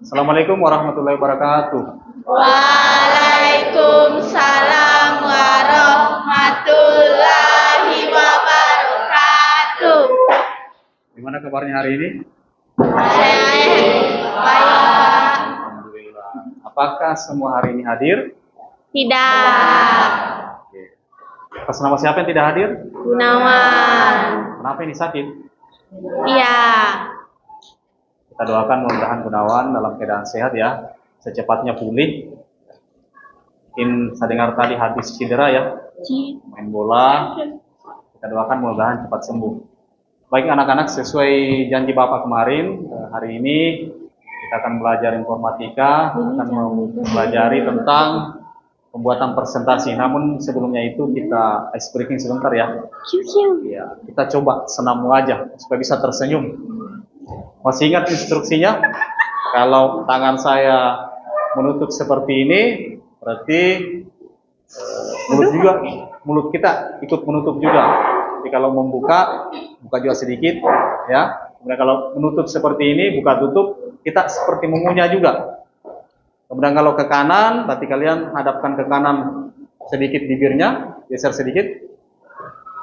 Assalamualaikum warahmatullahi wabarakatuh. Waalaikumsalam warahmatullahi wabarakatuh. Gimana kabarnya hari ini? Baik. Alhamdulillah. Apakah semua hari ini hadir? Tidak. Oke. Atas nama siapa yang tidak hadir? Gunawan. Kenapa ini sakit? Iya. Kita doakan mudah-mudahan Gunawan dalam keadaan sehat ya, secepatnya pulih. Mungkin saya dengar tadi habis cedera ya, main bola. Kita doakan mudah-mudahan cepat sembuh. Baik anak-anak, sesuai janji Bapak kemarin, hari ini kita akan belajar informatika, akan mempelajari tentang pembuatan presentasi. Namun sebelumnya itu kita ice breaking sebentar ya. Ya, kita coba senam wajah supaya bisa tersenyum. Masih ingat instruksinya? Kalau tangan saya menutup seperti ini, berarti mulut kita ikut menutup juga. Jadi kalau membuka, buka juga sedikit, ya. Kemudian kalau menutup seperti ini, buka tutup, kita seperti mengunyah juga. Kemudian kalau ke kanan, berarti kalian hadapkan ke kanan sedikit bibirnya, geser sedikit,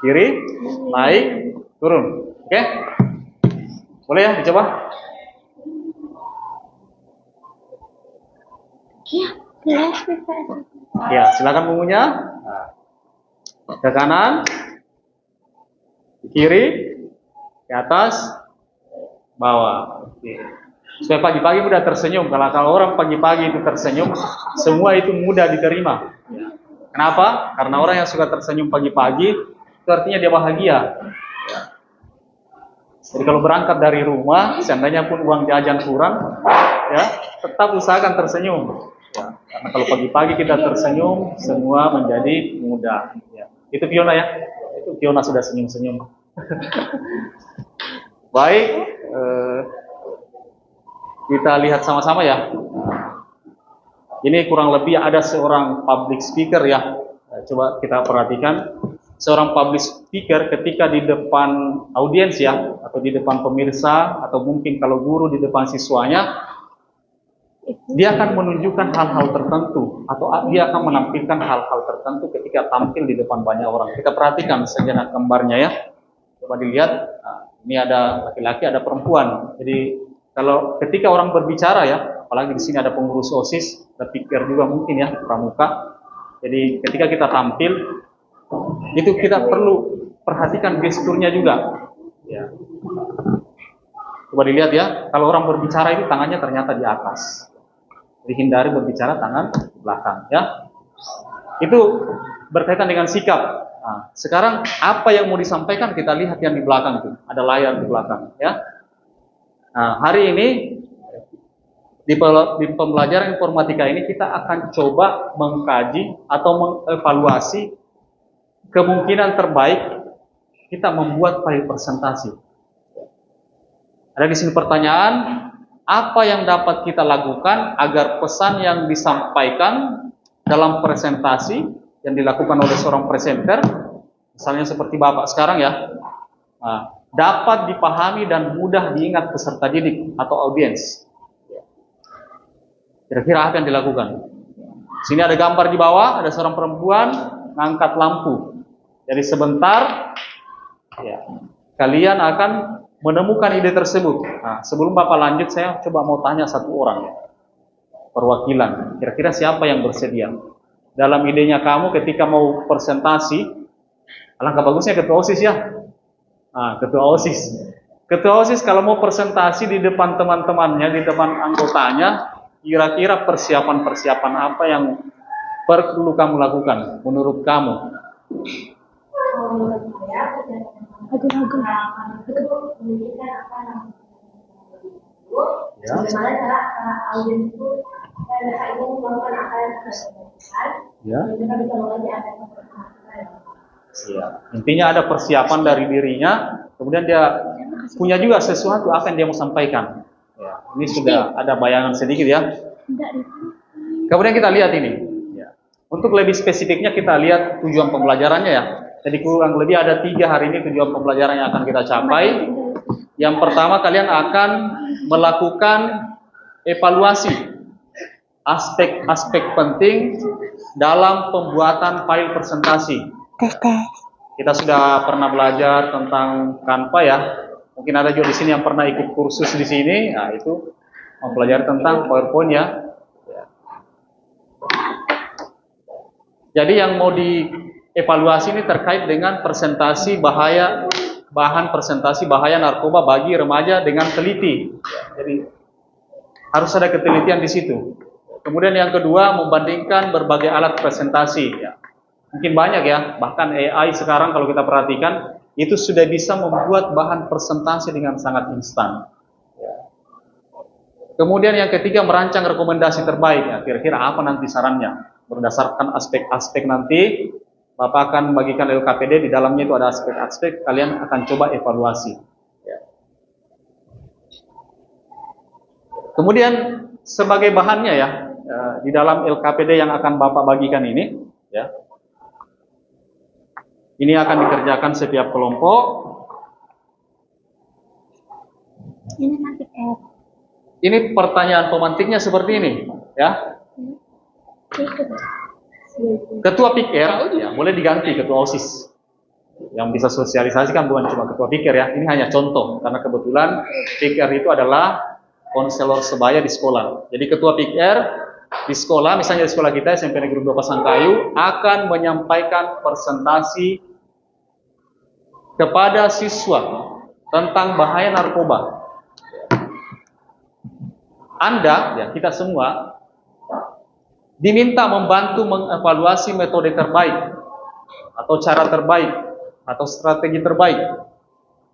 kiri, naik, turun. Oke? Boleh ya dicoba? Ya, silakan mengunyah. Nah, ke kanan, ke kiri, ke atas, bawah. Oke. Supaya pagi-pagi mudah tersenyum. Kalau orang pagi-pagi itu tersenyum, semua itu mudah diterima. Kenapa? Karena orang yang suka tersenyum pagi-pagi, itu artinya dia bahagia. Jadi kalau berangkat dari rumah, seandainya pun uang jajan kurang, ya tetap usahakan tersenyum. Ya, karena kalau pagi-pagi kita tersenyum, semua menjadi mudah. Ya. Itu Fiona ya, itu Fiona sudah senyum-senyum. Baik, kita lihat sama-sama ya. Ini kurang lebih ada seorang public speaker ya. Coba kita perhatikan. Seorang public speaker ketika di depan audiens ya, atau di depan pemirsa, atau mungkin kalau guru di depan siswanya, dia akan menunjukkan hal-hal tertentu, atau dia akan menampilkan hal-hal tertentu ketika tampil di depan banyak orang. Kita perhatikan sejenak gambarnya ya. Coba dilihat, nah, ini ada laki-laki, ada perempuan. Jadi kalau ketika orang berbicara ya, apalagi di sini ada pengurus OSIS, ada speaker juga mungkin ya, pramuka. Jadi ketika kita tampil, itu kita perlu perhatikan gesturnya juga. Ya. Coba dilihat ya, kalau orang berbicara itu tangannya ternyata di atas. Jadi hindari berbicara tangan di belakang. Ya, itu berkaitan dengan sikap. Nah, sekarang apa yang mau disampaikan kita lihat yang di belakang itu, ada layar di belakang. Ya. Nah, hari ini di pembelajaran informatika ini kita akan coba mengkaji atau mengevaluasi kemungkinan terbaik kita membuat file presentasi. Ada di sini pertanyaan, apa yang dapat kita lakukan agar pesan yang disampaikan dalam presentasi yang dilakukan oleh seorang presenter, misalnya seperti Bapak sekarang ya, dapat dipahami dan mudah diingat peserta didik atau audiens. Kira-kira apa yang dilakukan? Sini ada gambar di bawah, ada seorang perempuan ngangkat lampu. Jadi sebentar, ya, kalian akan menemukan ide tersebut. Nah, sebelum Bapak lanjut, saya coba mau tanya satu orang, perwakilan. Kira-kira siapa yang bersedia? Dalam idenya kamu ketika mau presentasi, alangkah bagusnya ketua OSIS ya. Nah, ketua OSIS. Ketua OSIS kalau mau presentasi di depan teman-temannya, di depan anggotanya, kira-kira persiapan-persiapan apa yang perlu kamu lakukan menurut kamu? Ya. Bagaimana cara audiens itu mereka ingin melakukan apa yang dilakukan? Ya. Mereka bisa mengerti apa yang ya. Intinya ada persiapan dari dirinya, kemudian dia punya juga sesuatu apa yang dia mau sampaikan. Ya. Ini sudah ada bayangan sedikit ya. Kemudian kita lihat ini. Ya. Untuk lebih spesifiknya kita lihat tujuan pembelajarannya ya. Jadi kurang lebih ada 3 hari ini tujuan pembelajaran yang akan kita capai. Yang pertama, kalian akan melakukan evaluasi aspek-aspek penting dalam pembuatan file presentasi. Kita sudah pernah belajar tentang Canva ya. Mungkin ada juga di sini yang pernah ikut kursus di sini. Nah, itu mempelajari tentang PowerPoint ya. Jadi yang mau dievaluasi ini terkait dengan bahan presentasi bahaya narkoba bagi remaja dengan teliti. Jadi harus ada ketelitian di situ. Kemudian yang kedua, membandingkan berbagai alat presentasi. Ya. Mungkin banyak ya, bahkan AI sekarang kalau kita perhatikan, itu sudah bisa membuat bahan presentasi dengan sangat instan. Ya. Kemudian yang ketiga, merancang rekomendasi terbaik. Ya. Kira-kira apa nanti sarannya? Berdasarkan aspek-aspek nanti, Bapak akan bagikan LKPD, di dalamnya itu ada aspek-aspek, kalian akan coba evaluasi. Ya. Kemudian sebagai bahannya ya, di dalam LKPD yang akan Bapak bagikan ini, ya, ini akan dikerjakan setiap kelompok. Ini pertanyaan pemantiknya seperti ini, ya. Ketua PIKR, ya, boleh diganti ketua OSIS. Yang bisa sosialisasi kan bukan cuma ketua PIKR ya, ini hanya contoh, karena kebetulan PIKR itu adalah konselor sebaya di sekolah. Jadi ketua PIKR di sekolah, misalnya di sekolah kita SMP Negeri 2 Pasangkayu, akan menyampaikan presentasi kepada siswa tentang bahaya narkoba. Anda, ya kita semua, diminta membantu mengevaluasi metode terbaik, atau cara terbaik, atau strategi terbaik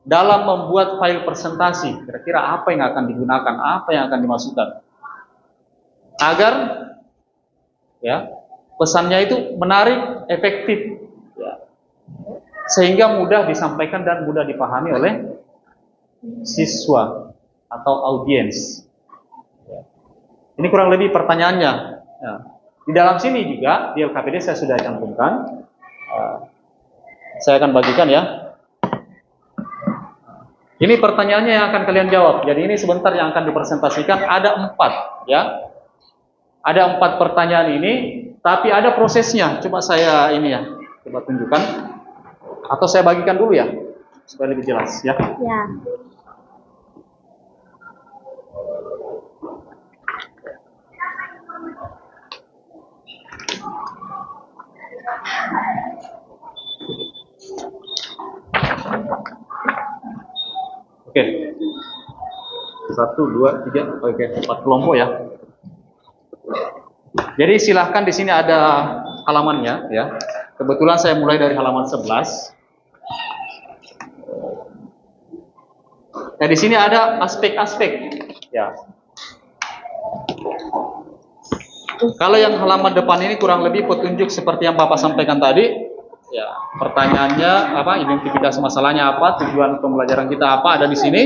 dalam membuat file presentasi. Kira-kira apa yang akan digunakan, apa yang akan dimasukkan, agar ya pesannya itu menarik, efektif, ya, sehingga mudah disampaikan dan mudah dipahami oleh siswa atau audiens. Ini kurang lebih pertanyaannya. Ya. Di dalam sini juga di LKPD saya sudah cantumkan. Saya akan bagikan ya. Ini pertanyaannya yang akan kalian jawab. Jadi ini sebentar yang akan dipresentasikan. Ada 4 ya. Ada 4 pertanyaan ini, tapi ada prosesnya. Coba saya ini ya, coba tunjukkan. Atau saya bagikan dulu ya, supaya lebih jelas ya. Ya. Oke. 1, 2, 3, oke, 4 kelompok ya. Jadi silahkan di sini ada halamannya ya. Kebetulan saya mulai dari halaman 11. Nah, di sini ada aspek-aspek ya. Kalau yang halaman depan ini kurang lebih petunjuk seperti yang Bapak sampaikan tadi. Ya, pertanyaannya apa, identifikasi masalahnya apa, tujuan pembelajaran kita apa, ada di sini.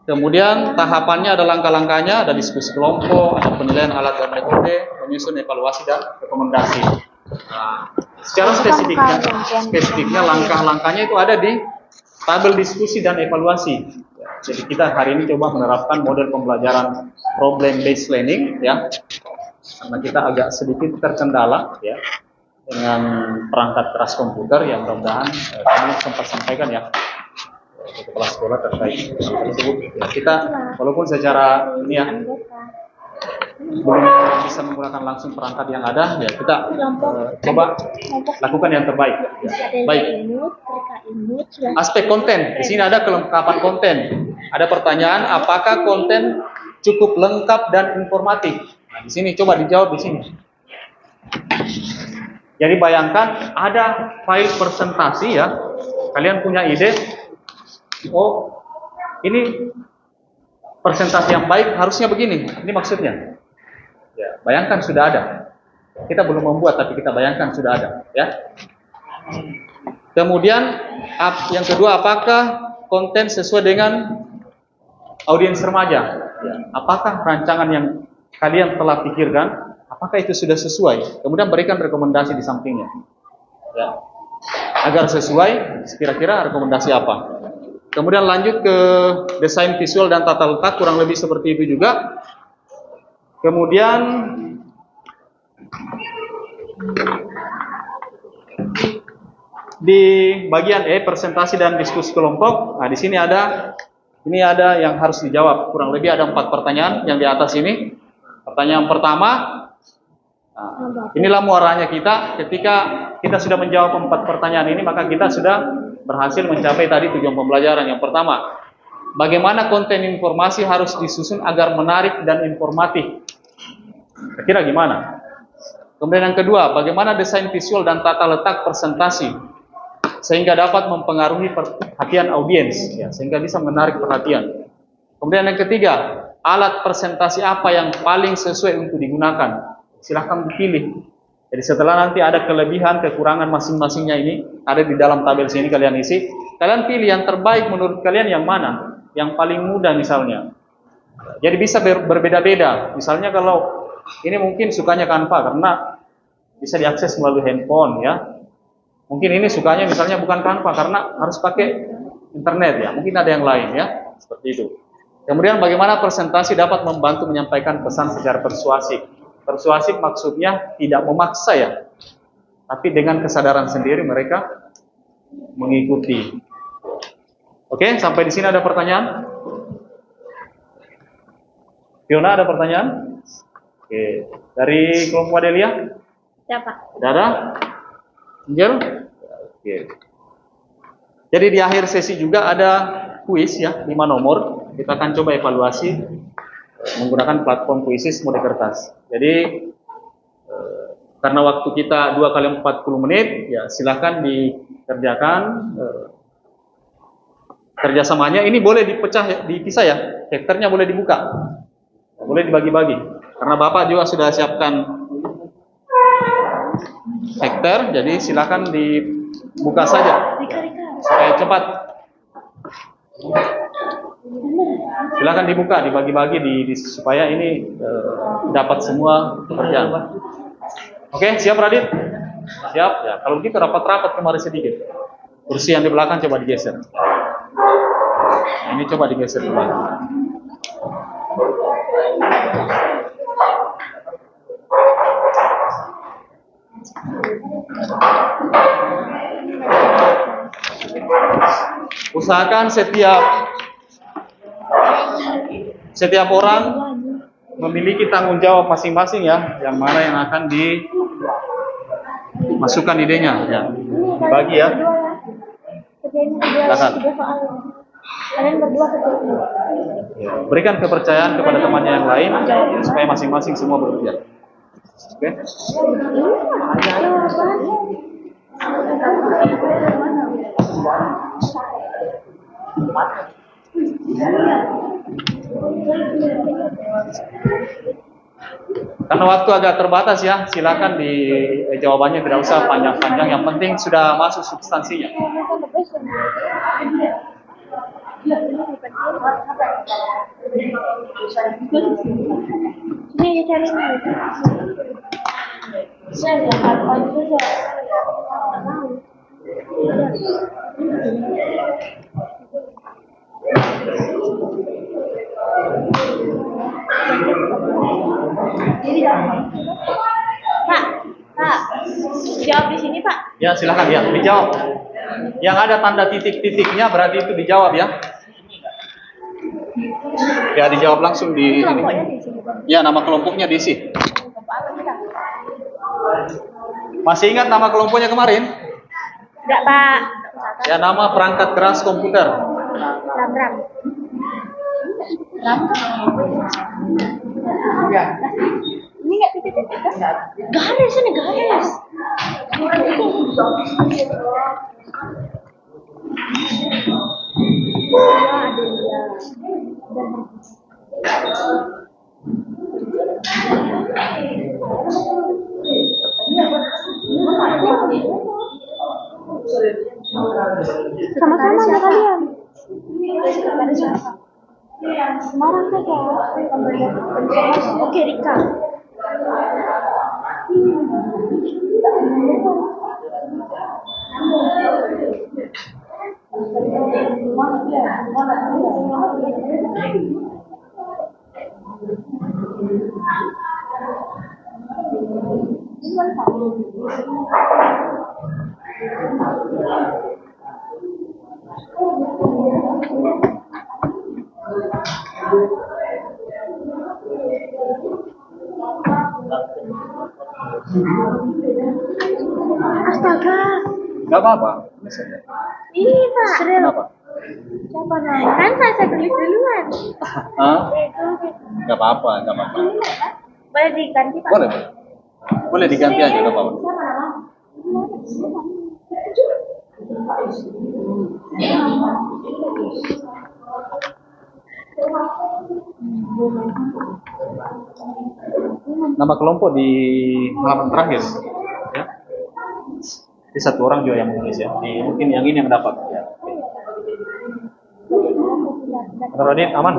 Kemudian tahapannya ada langkah-langkahnya, ada diskusi kelompok, ada penilaian alat dan metode, menyusun evaluasi dan rekomendasi. Nah, secara spesifiknya langkah-langkahnya itu ada di tabel diskusi dan evaluasi. Jadi kita hari ini coba menerapkan model pembelajaran problem based learning ya, karena kita agak sedikit terkendala ya dengan perangkat keras komputer yang mudah-mudahan kami sempat sampaikan ya ke kepala sekolah terkait tersebut. Ya, kita walaupun secara ini ya belum bisa menggunakan langsung perangkat yang ada, ya kita coba lakukan yang terbaik. Ya. Baik. Aspek konten. Di sini ada kelengkapan konten. Ada pertanyaan, apakah konten cukup lengkap dan informatif? Nah, di sini coba dijawab di sini. Jadi bayangkan ada file presentasi ya. Kalian punya ide, oh ini presentasi yang baik harusnya begini. Ini maksudnya. Ya, bayangkan sudah ada. Kita belum membuat tapi kita bayangkan sudah ada, ya. Kemudian yang kedua, apakah konten sesuai dengan audiens remaja? Ya, apakah rancangan yang kalian telah pikirkan, apakah itu sudah sesuai? Kemudian berikan rekomendasi di sampingnya. Ya. Agar sesuai, kira-kira rekomendasi apa? Kemudian lanjut ke desain visual dan tata letak, kurang lebih seperti itu juga. Kemudian di bagian E, presentasi dan diskusi kelompok. Nah, di sini ada yang harus dijawab. Kurang lebih ada 4 pertanyaan yang di atas ini. Pertanyaan pertama, nah, inilah muaranya kita. Ketika kita sudah menjawab 4 pertanyaan ini, maka kita sudah berhasil mencapai tadi tujuan pembelajaran. Yang pertama, bagaimana konten informasi harus disusun agar menarik dan informatif? Kira gimana? Kemudian yang kedua, bagaimana desain visual dan tata letak presentasi sehingga dapat mempengaruhi perhatian audiens, ya, sehingga bisa menarik perhatian. Kemudian yang ketiga, alat presentasi apa yang paling sesuai untuk digunakan? Silahkan dipilih. Jadi setelah nanti ada kelebihan, kekurangan masing-masingnya ini ada di dalam tabel sini, kalian isi. Kalian pilih yang terbaik menurut kalian yang mana? Yang paling mudah misalnya. Jadi bisa berbeda-beda. Misalnya kalau ini mungkin sukanya Canva karena bisa diakses melalui handphone, ya. Mungkin ini sukanya misalnya bukan Canva karena harus pakai internet, ya. Mungkin ada yang lain, ya. Seperti itu. Kemudian bagaimana presentasi dapat membantu menyampaikan pesan secara persuasif. Persuasif maksudnya tidak memaksa, ya. Tapi dengan kesadaran sendiri mereka mengikuti. Oke, sampai di sini ada pertanyaan? Fiona, ada pertanyaan? Oke, dari kelompok Adelia? Siapa? Tidak ada? Angel? Oke. Jadi di akhir sesi juga ada kuis, ya, 5 nomor. Kita akan coba evaluasi menggunakan platform kuisis mode kertas. Jadi karena waktu kita 2 kali 40 menit, ya silakan dikerjakan kerjasamanya. Ini boleh dipisah, ya. Chapternya boleh dibuka, boleh dibagi-bagi. Karena Bapak juga sudah siapkan hektar, jadi silakan dibuka saja supaya cepat. Silakan dibuka, dibagi-bagi supaya ini dapat semua pekerjaan. Oke, siap Radit? Siap ya. Kalau begitu rapat-rapat kemari sedikit. Kursi yang di belakang coba digeser. Nah, ini coba digeser kembali. Usahakan setiap orang memiliki tanggung jawab masing-masing, ya, yang mana yang akan dimasukkan idenya, ya, dibagi, ya. Silakan. Berikan kepercayaan kepada temannya yang lain supaya masing-masing semua bekerja. Oke. Karena waktu agak terbatas, ya, silakan jawabannya tidak usah panjang-panjang. Yang penting sudah masuk substansinya. Pak, jawab di sini, Pak. Ya, silakan, ya, dijawab. Yang ada tanda titik-titiknya berarti itu dijawab, ya. Ya, dijawab langsung di sini. Ya, nama kelompoknya diisi. Masih ingat nama kelompoknya kemarin? Enggak, Pak. Ya, nama perangkat keras komputer. Ram. Ini enggak titik-titik kan? Garis ini, garis. Sama-sama aja kalian. Semarang saja. Oke, Rika. Astaga. Gak apa-apa. Ini Pak. Kenapa? Siapa namanya? Kan saya tulis duluan. Hah? Itu. Gak apa-apa, gak apa-apa. Boleh diganti Pak? Boleh, boleh. Boleh diganti aja, gak apa-apa. Nama kelompok di halaman terakhir, ya. Jadi satu orang juga yang menulis ya. Mungkin yang ini yang dapat. Ya. Benar Radit, aman?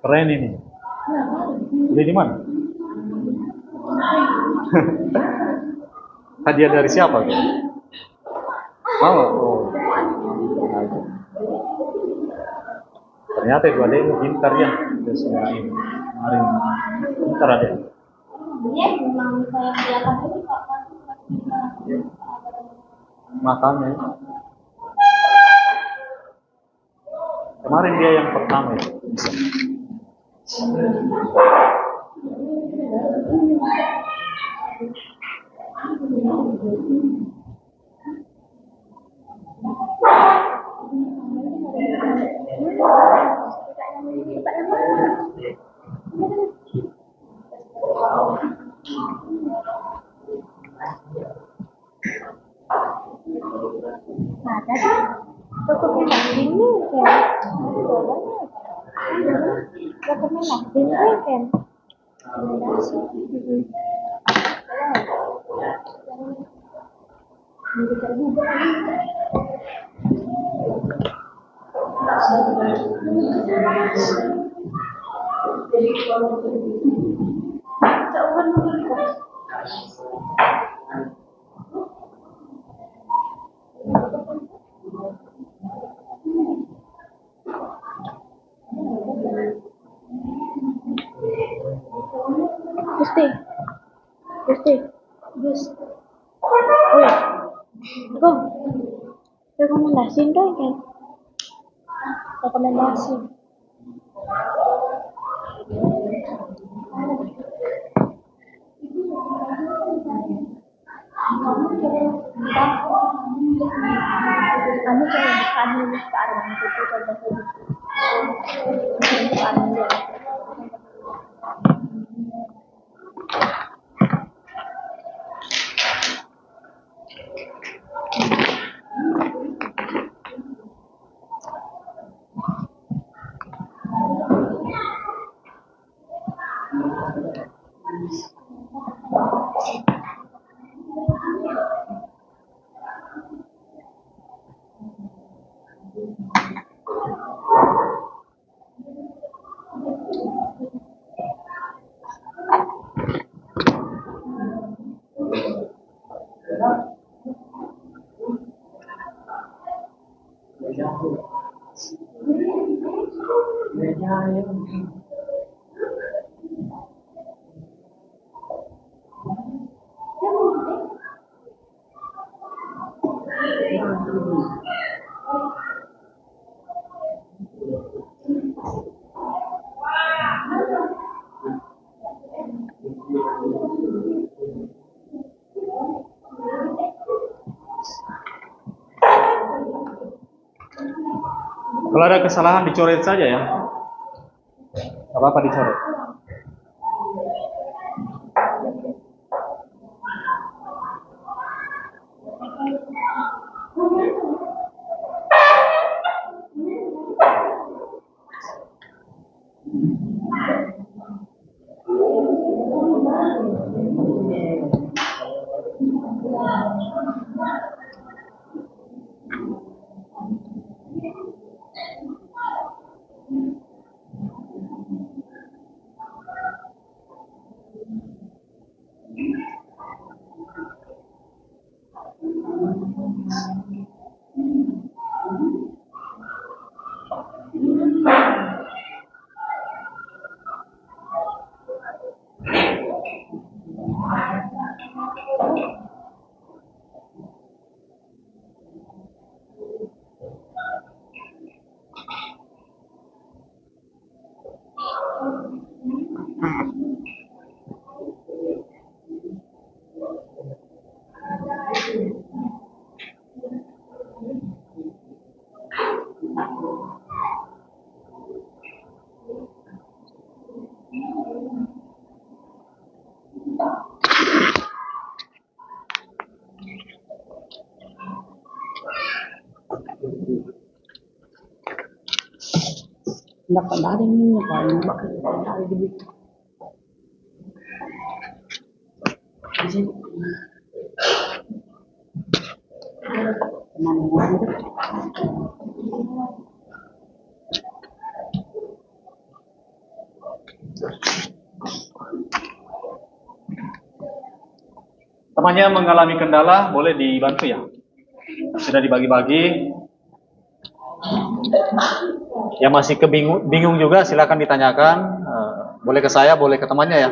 Keren ini. Beli di mana? Hadiah dari siapa tuh? Mama. Oh. Ternyata itu ada yang pintar ya. Terus ini. Kemarin pintar ada. Dia memang saya kelihatan itu Pak. Makanya. Kemarin dia yang pertama itu. Bisa. Ada kan? Cukup enak ini kan. Cukup enak ini kan. Gusti. Wih. Gong. Rekomendasiin dong kan. Rekomendasi. Anu saya bukan ini ke arah itu contoh itu. Anu dia. Kalau ada kesalahan dicoret saja ya. Gak apa-apa dicoret. Dapat dari ini paling dari begitu. Temannya mengalami kendala, boleh dibantu ya. Sudah dibagi-bagi. Yang masih bingung juga silakan ditanyakan. Boleh ke saya, boleh ke temannya ya.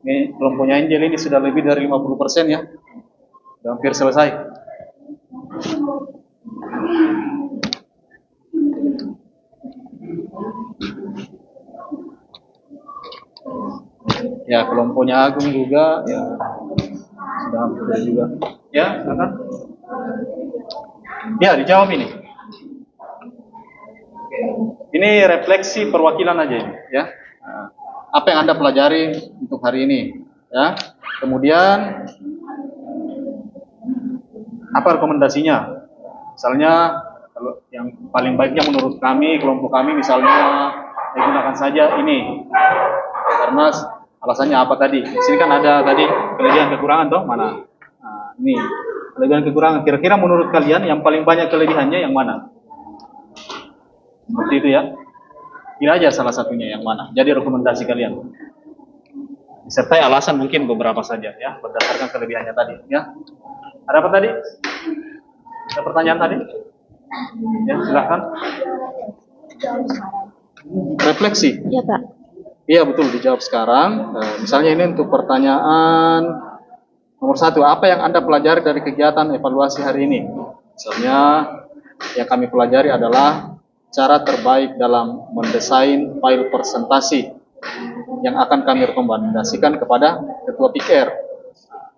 Ini kelompoknya Angel ini sudah lebih dari 50% ya. Sudah hampir selesai. Ya, kelompoknya Agung juga ya. Sudah hampir juga. Ya, silakan. Ya, dijawab ini. Ini refleksi perwakilan aja ini, ya. Apa yang Anda pelajari untuk hari ini, ya. Kemudian apa rekomendasinya? Misalnya kalau yang paling baiknya menurut kami, kelompok kami misalnya digunakan saja ini. Karena alasannya apa tadi? Di sini kan ada tadi kelebihan kekurangan toh, mana? Nah, ini kelebihan kekurangan. Kira-kira menurut kalian yang paling banyak kelebihannya yang mana? Seperti itu ya. Pilih aja salah satunya yang mana. Jadi rekomendasi kalian. Disertai alasan mungkin beberapa saja ya, berdasarkan kelebihannya tadi ya. Ada apa tadi? Ada pertanyaan tadi? Ya, silakan. Refleksi. Iya, Pak. Iya, betul, dijawab sekarang. Misalnya ini untuk pertanyaan nomor 1, apa yang Anda pelajari dari kegiatan evaluasi hari ini? Misalnya yang kami pelajari adalah cara terbaik dalam mendesain file presentasi yang akan kami rekomendasikan kepada Ketua PKR.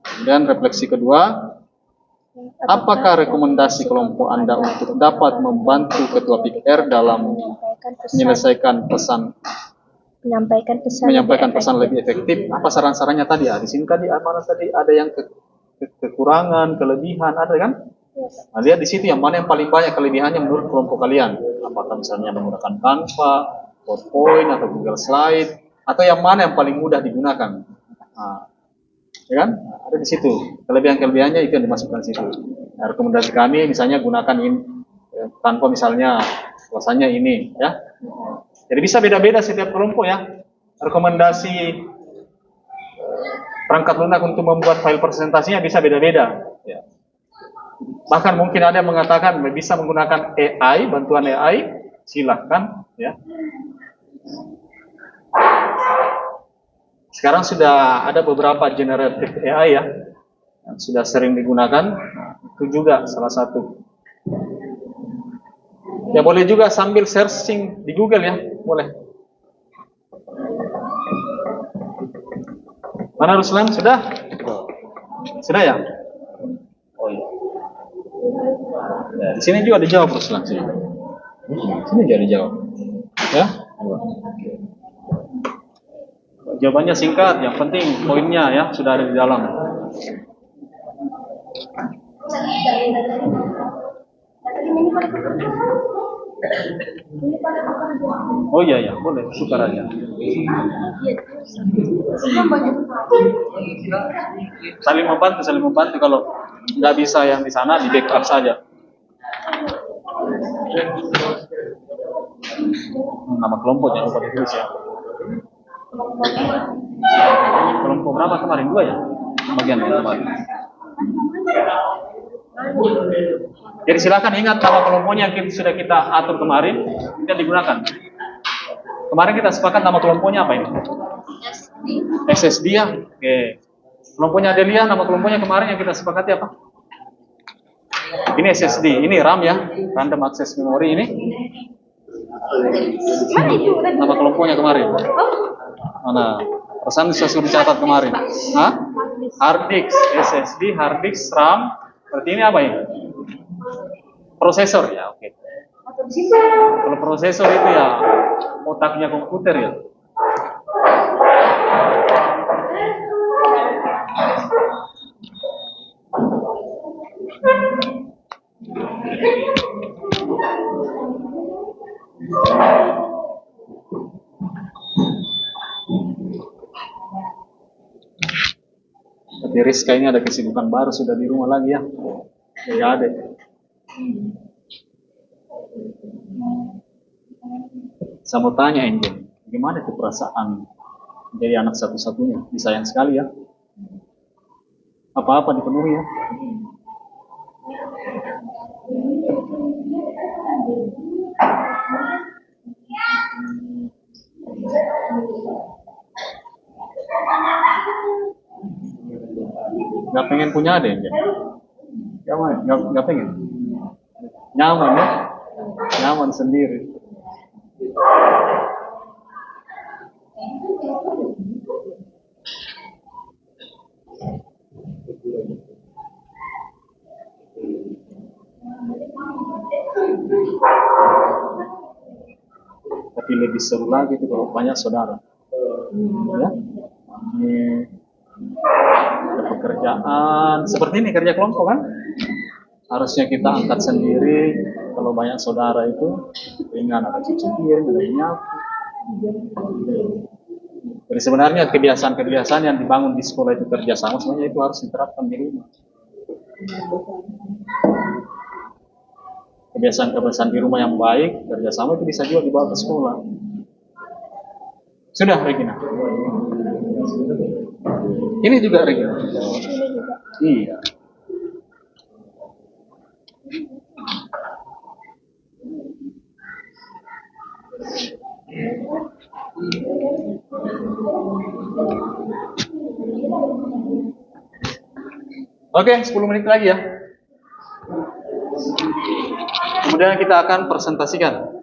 Kemudian refleksi kedua, apakah rekomendasi kelompok Anda untuk dapat membantu Ketua PKR dalam menyampaikan pesan lebih efektif? Apa saran-sarannya tadi? Di sini tadi mana tadi ada yang kekurangan, kelebihan, ada kan? Nah, lihat di situ yang mana yang paling banyak kelebihannya menurut kelompok kalian. Apakah misalnya menggunakan Canva, PowerPoint, atau Google Slide, atau yang mana yang paling mudah digunakan? Nah, ya kan? Nah, ada di situ kelebihan-kelebihannya, itu yang dimasukkan di situ. Nah, rekomendasi kami misalnya gunakan ini, Canva misalnya, rasanya ini, ya. Jadi bisa beda-beda setiap kelompok ya. Rekomendasi perangkat lunak untuk membuat file presentasinya bisa beda-beda. Ya. Bahkan mungkin ada yang mengatakan bisa menggunakan AI, bantuan AI, silahkan ya. Sekarang sudah ada beberapa generative AI ya, yang sudah sering digunakan. Nah, itu juga salah satu. Ya boleh juga sambil searching di Google ya, boleh. Mana Ruslan? Sudah? Sudah ya? Oh iya. Ya, di sini juga dijawab Ruslan. Sini juga dijawab. Ya? Jawabannya singkat, yang penting poinnya ya sudah ada di dalam. Oh iya ya, boleh tukar aja. Saling membantu kalau nggak bisa yang di sana di backup saja. nama kelompoknya lupa ditulis ya. Kelompok berapa kemarin? 2 ya? Bagian yang kemarin. Jadi silakan ingat nama kelompoknya yang sudah kita atur kemarin, tidak digunakan. Kemarin kita sepakat nama kelompoknya apa ini? SSD ya. Oke. Kelompoknya Adelia, nama kelompoknya kemarin yang kita sepakati apa? Ini SSD, ini RAM ya, Random Access Memory ini. Mana itu? Nama kelompoknya kemarin. Mana? Pesan saya sudah dicatat kemarin. Hah? Hard disk, SSD, hard disk, RAM. Berarti ini apa ini? Prosesor ya, oke. Kalau prosesor itu ya otaknya komputer ya. Tapi Rizka ini ada kesibukan baru, sudah di rumah lagi ya. Jadi adek. Saya mau tanya Angel, gimana tuh perasaan jadi anak satu-satunya? Disayang sekali ya. Apa-apa dipenuhi ya. Gak pengen punya adek Angel? Gak pengen? Nyaman ya? Nyaman sendiri. Tapi lebih seru lagi itu kalau banyak saudara. Ya? Ini ada pekerjaan seperti ini, kerja kelompok kan? Harusnya kita angkat sendiri. Kalau banyak saudara itu ringan, ada cuci piring, ada nyapu. Jadi sebenarnya kebiasaan-kebiasaan yang dibangun di sekolah itu kerjasama, semuanya itu harus diterapkan di rumah. Kebiasaan-kebiasaan di rumah yang baik, kerjasama itu bisa juga dibawa ke sekolah. Sudah, Regina? Ini juga Regina? Iya. Oke, 10 menit lagi ya. Kemudian kita akan presentasikan.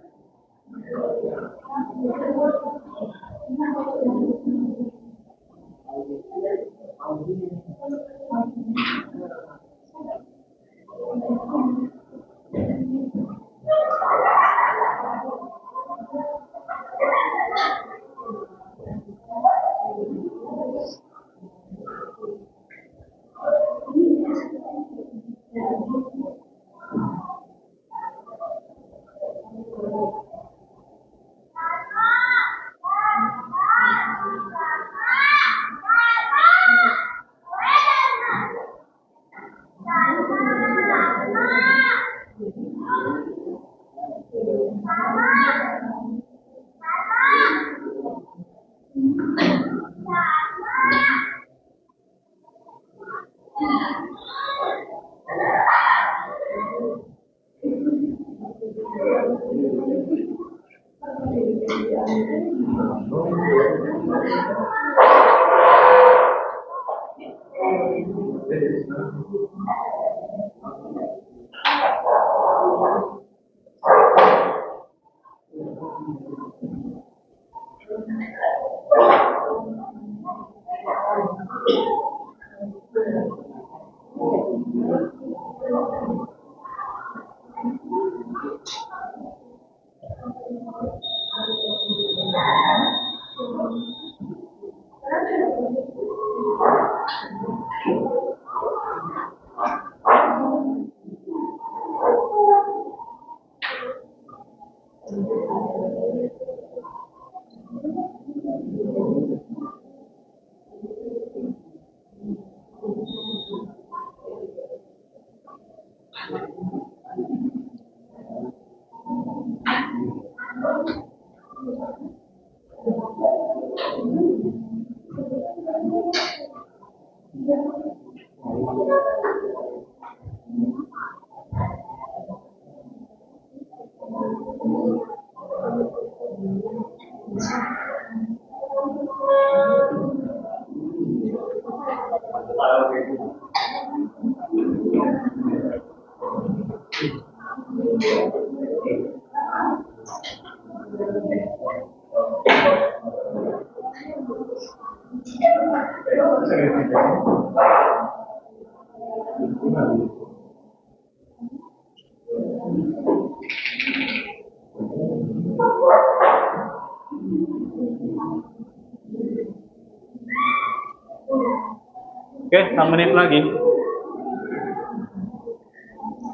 Oke, 6 menit lagi.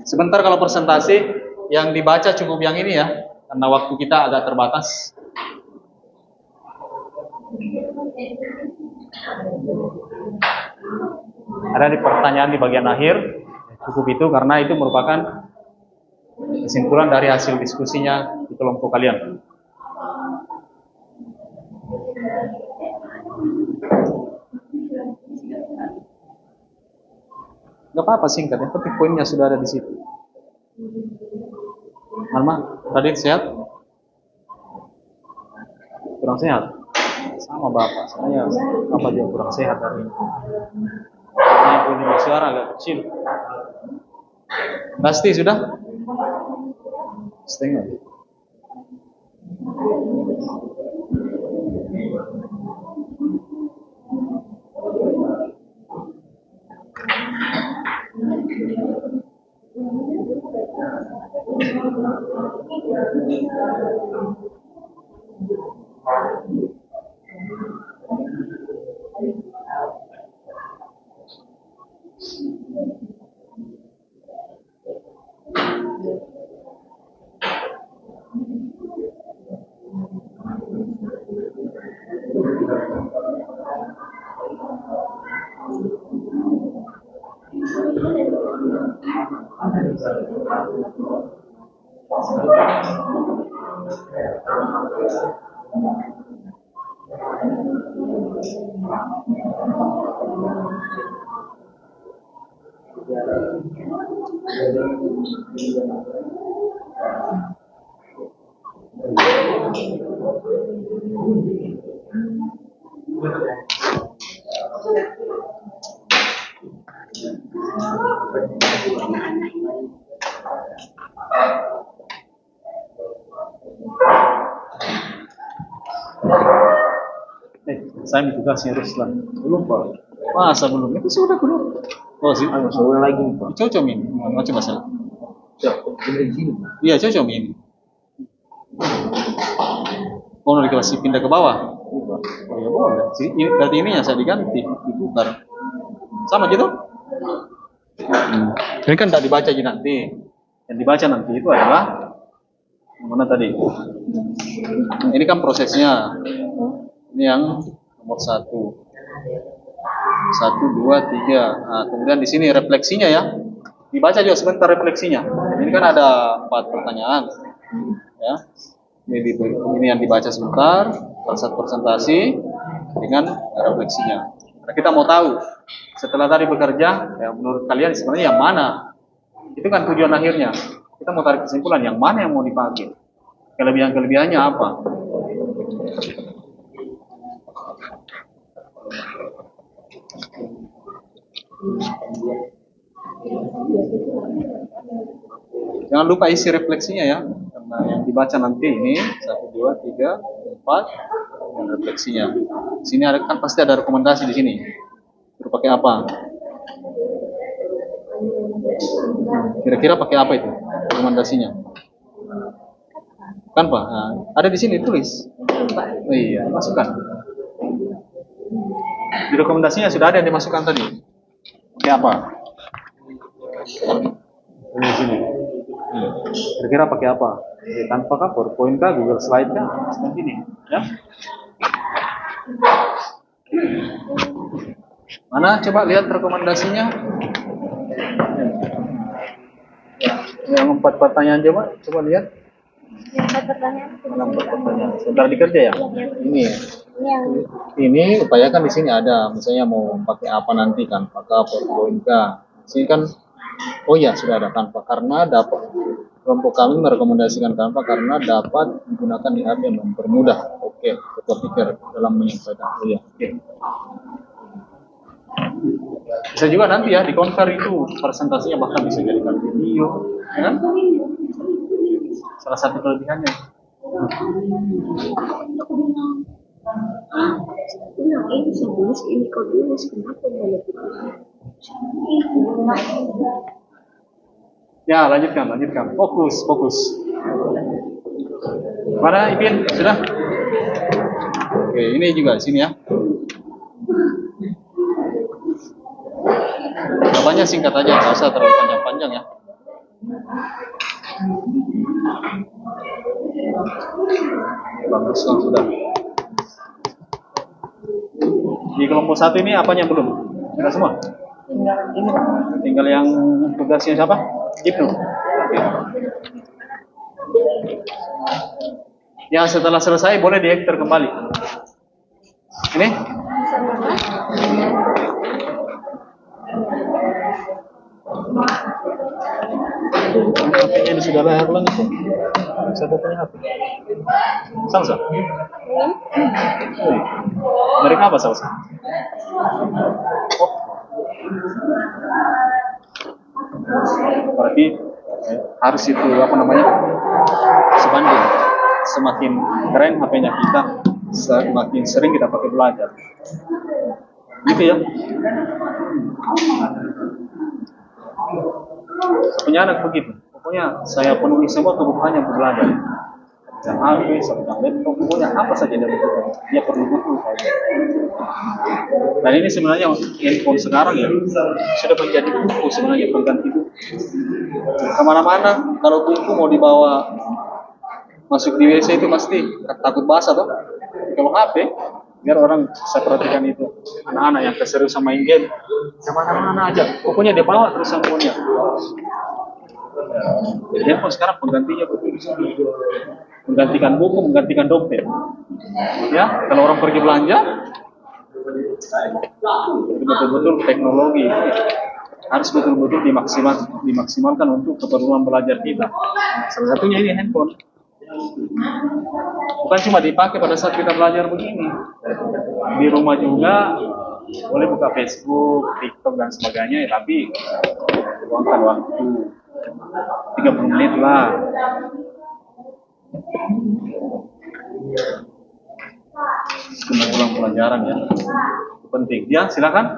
Sebentar kalau presentasi, yang dibaca cukup yang ini ya, karena waktu kita agak terbatas. Ada di pertanyaan di bagian akhir, cukup itu karena itu merupakan kesimpulan dari hasil diskusinya di kelompok kalian. Gak apa-apa singkat, yang penting poinnya sudah ada di situ. Alma, Radit sehat? Kurang sehat? Sama bapak, saya apa dia kurang sehat hari ini. Saya punya suara agak kecil. Pasti sudah? Setengah. Saya tugasnya Ruslan. Belum Pak. Masa belum? Itu sudah belum. Oh sih. Sudah lagi Pak. Cocok ini. Mau coba saya. Iya cocok ini. Oh, di kelas pindah ke bawah. Oh ya boleh. Ini berarti ini yang saya diganti, ditukar. Sama gitu? Ini kan tidak dibaca aja nanti. Yang dibaca nanti itu adalah mana tadi? Ini kan prosesnya. Ini yang nomor 1, 2, 3. Nah, kemudian di sini refleksinya ya. Dibaca juga sebentar refleksinya. Ini kan ada 4 pertanyaan. Ya. Ini yang dibaca sebentar, saat presentasi dengan refleksinya. Karena kita mau tahu setelah tadi bekerja, ya menurut kalian sebenarnya yang mana? Itu kan tujuan akhirnya. Kita mau tarik kesimpulan yang mana yang mau dipakai. Kelebihan-kelebihannya apa? Jangan lupa isi refleksinya ya, karena yang dibaca nanti ini 1, 2, 3, 4 dan refleksinya. Di sini ada kan pasti ada rekomendasi di sini. Suruh pakai apa? Kira-kira pakai apa itu rekomendasinya? Kan Pak? Nah, ada di sini tulis. Oh, iya, masukkan. Di rekomendasinya sudah ada yang dimasukkan tadi. Pakai apa? Ini di sini. Kira-kira pakai apa? Tanpa kah, PowerPoint kah, Google Slide kah? Seperti ini, ya. Mana? Coba lihat rekomendasinya. Yang 4 pertanyaan coba lihat. Yang empat pertanyaan. Mana empat pertanyaan? Sebentar dikerja ya? Ini. Ini yang Ini upayakan di sini ada, misalnya mau pakai apa nanti kan, pakai PowerPoint kah? Di sini kan, oh ya sudah ada Canva karena dapat kelompok kami merekomendasikan Canva karena dapat digunakan di HP yang mempermudah. Oke, ketua pikir dalam menyampaikan. Oh ya, oke. Bisa juga nanti ya di konfer itu presentasinya bahkan bisa jadikan video, ya? Salah satu kelebihannya. Nah, ini sebelum ini kau dulu kenapa boleh Ya, lanjutkan. Fokus. Mana Ipin? Sudah? Oke, ini juga di sini ya. Jawabannya singkat aja, nggak usah terlalu panjang-panjang ya. Bagus kan sudah. Di kelompok satu ini apanya belum? Sudah semua? Tinggal yang tugasnya siapa? Ibnu. Oke. Ya setelah selesai boleh di-enter kembali. Ini? HP-nya ini sudah layar ulang itu. Siapa punya HP? Salsa? Mereka apa Salsa? Oh. Berarti harus itu apa namanya? Sebanding. Semakin keren HP-nya kita, semakin sering kita pakai belajar. Gitu ya. Saya punya anak begitu. Pokoknya saya penuhi semua kebutuhannya untuk belajar. Saya HP, saya pegang laptop, pokoknya apa saja dia butuhkan. Dia perlu butuh saja. Dan ini sebenarnya handphone sekarang ya sudah menjadi buku sebenarnya pengganti buku. Kemana-mana kalau buku mau dibawa masuk di WC itu pasti takut basah toh. Kalau HP biar orang bisa perhatikan itu anak-anak yang keseriusan main game kemana-mana aja pokoknya dia bawa terus handphonenya. Jadi handphone sekarang penggantinya buku, menggantikan buku, menggantikan dompet. Ya, kalau orang pergi belanja, itu betul-betul teknologi harus betul-betul dimaksimalkan untuk keperluan belajar kita. Salah satunya ini handphone. Bukan cuma dipakai pada saat kita belajar begini. Di rumah juga boleh buka Facebook, TikTok dan sebagainya, tapi luangkan waktu 30 menit lah. Mengulang pelajaran ya. Penting. Ya, silakan.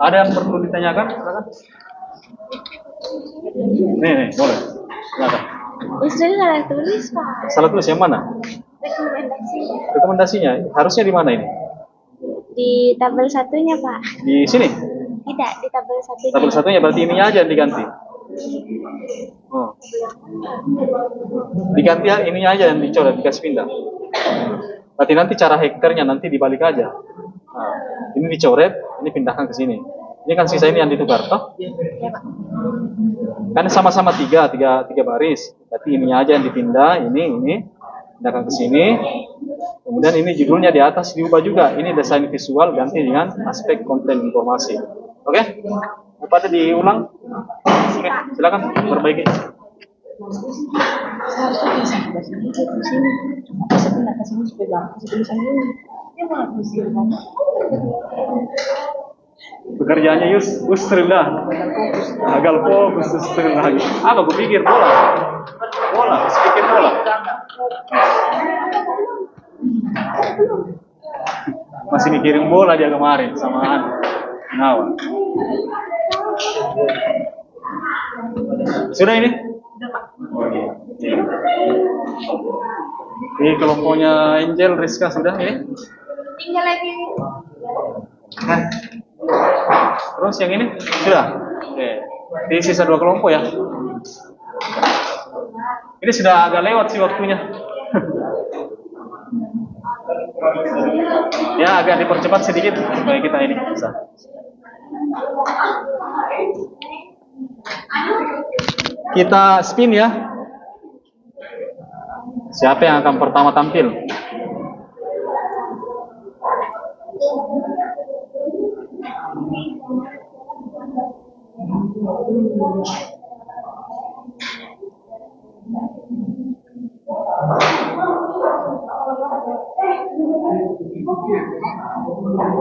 Ada yang perlu ditanyakan? Silakan. Nih, boleh. Silakan. Ustaznya salah tulis, Pak. Salah tulis yang mana? Rekomendasinya. Rekomendasinya harusnya di mana ini? Di tabel satunya, Pak. Di sini. Tidak, di tabel satunya. Tabel satunya berarti ini aja yang diganti. Oh. Diganti ya, ini aja yang dicoret, dikasih pindah. Berarti nanti cara hektarnya nanti dibalik aja. Nah, ini dicoret, ini pindahkan ke sini. Ini kan sisa ini yang ditukar toh? Ya, Pak. Kan sama-sama tiga baris. Berarti ini aja yang dipindah, ini pindahkan ke sini. Kemudian ini judulnya di atas diubah juga. Ini desain visual ganti dengan aspek konten informasi. Oke? Pada diulang. Oke, silakan perbaiki. Seharusnya bisa di sini. Bisa pindah ke sini supaya gampang kasih tulisan ini. Dia malah pusing. Pekerjaannya Usrillah. Agak fokus Usrillah. Apa gue pikir bola, sedikit bola. Masih mikirin bola dia kemarin samaan. Nawa. Sudah ini? Oh, iya. Ini kelompoknya Angel, Rizka sudah ini? Tinggal lagi. Nah. Terus yang ini sudah. Oke. Ini sisa 2 kelompok ya. Ini sudah agak lewat sih waktunya. Ya agak dipercepat sedikit supaya kita ini bisa. Kita spin ya. Siapa yang akan pertama tampil?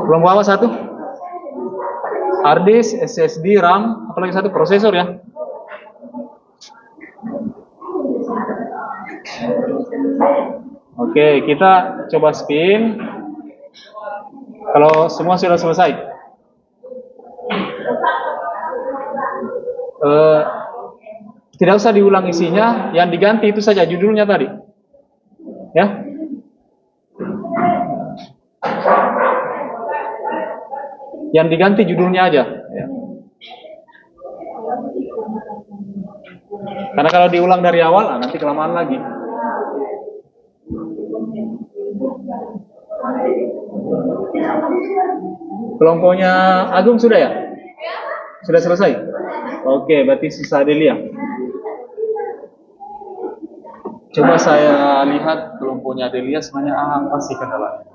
Kelompok apa satu? Hard disk, SSD, RAM, apalagi satu prosesor ya. Oke, kita coba spin. Kalau semua sudah selesai, tidak usah diulang isinya, yang diganti itu saja judulnya tadi, ya. Yang diganti judulnya aja. Ya. Karena kalau diulang dari awal, nanti kelamaan lagi. Kelompoknya Agung sudah ya? Sudah selesai? Oke, berarti sisa Delia. Coba saya lihat kelompoknya Delia sebenarnya apa sih kendalanya.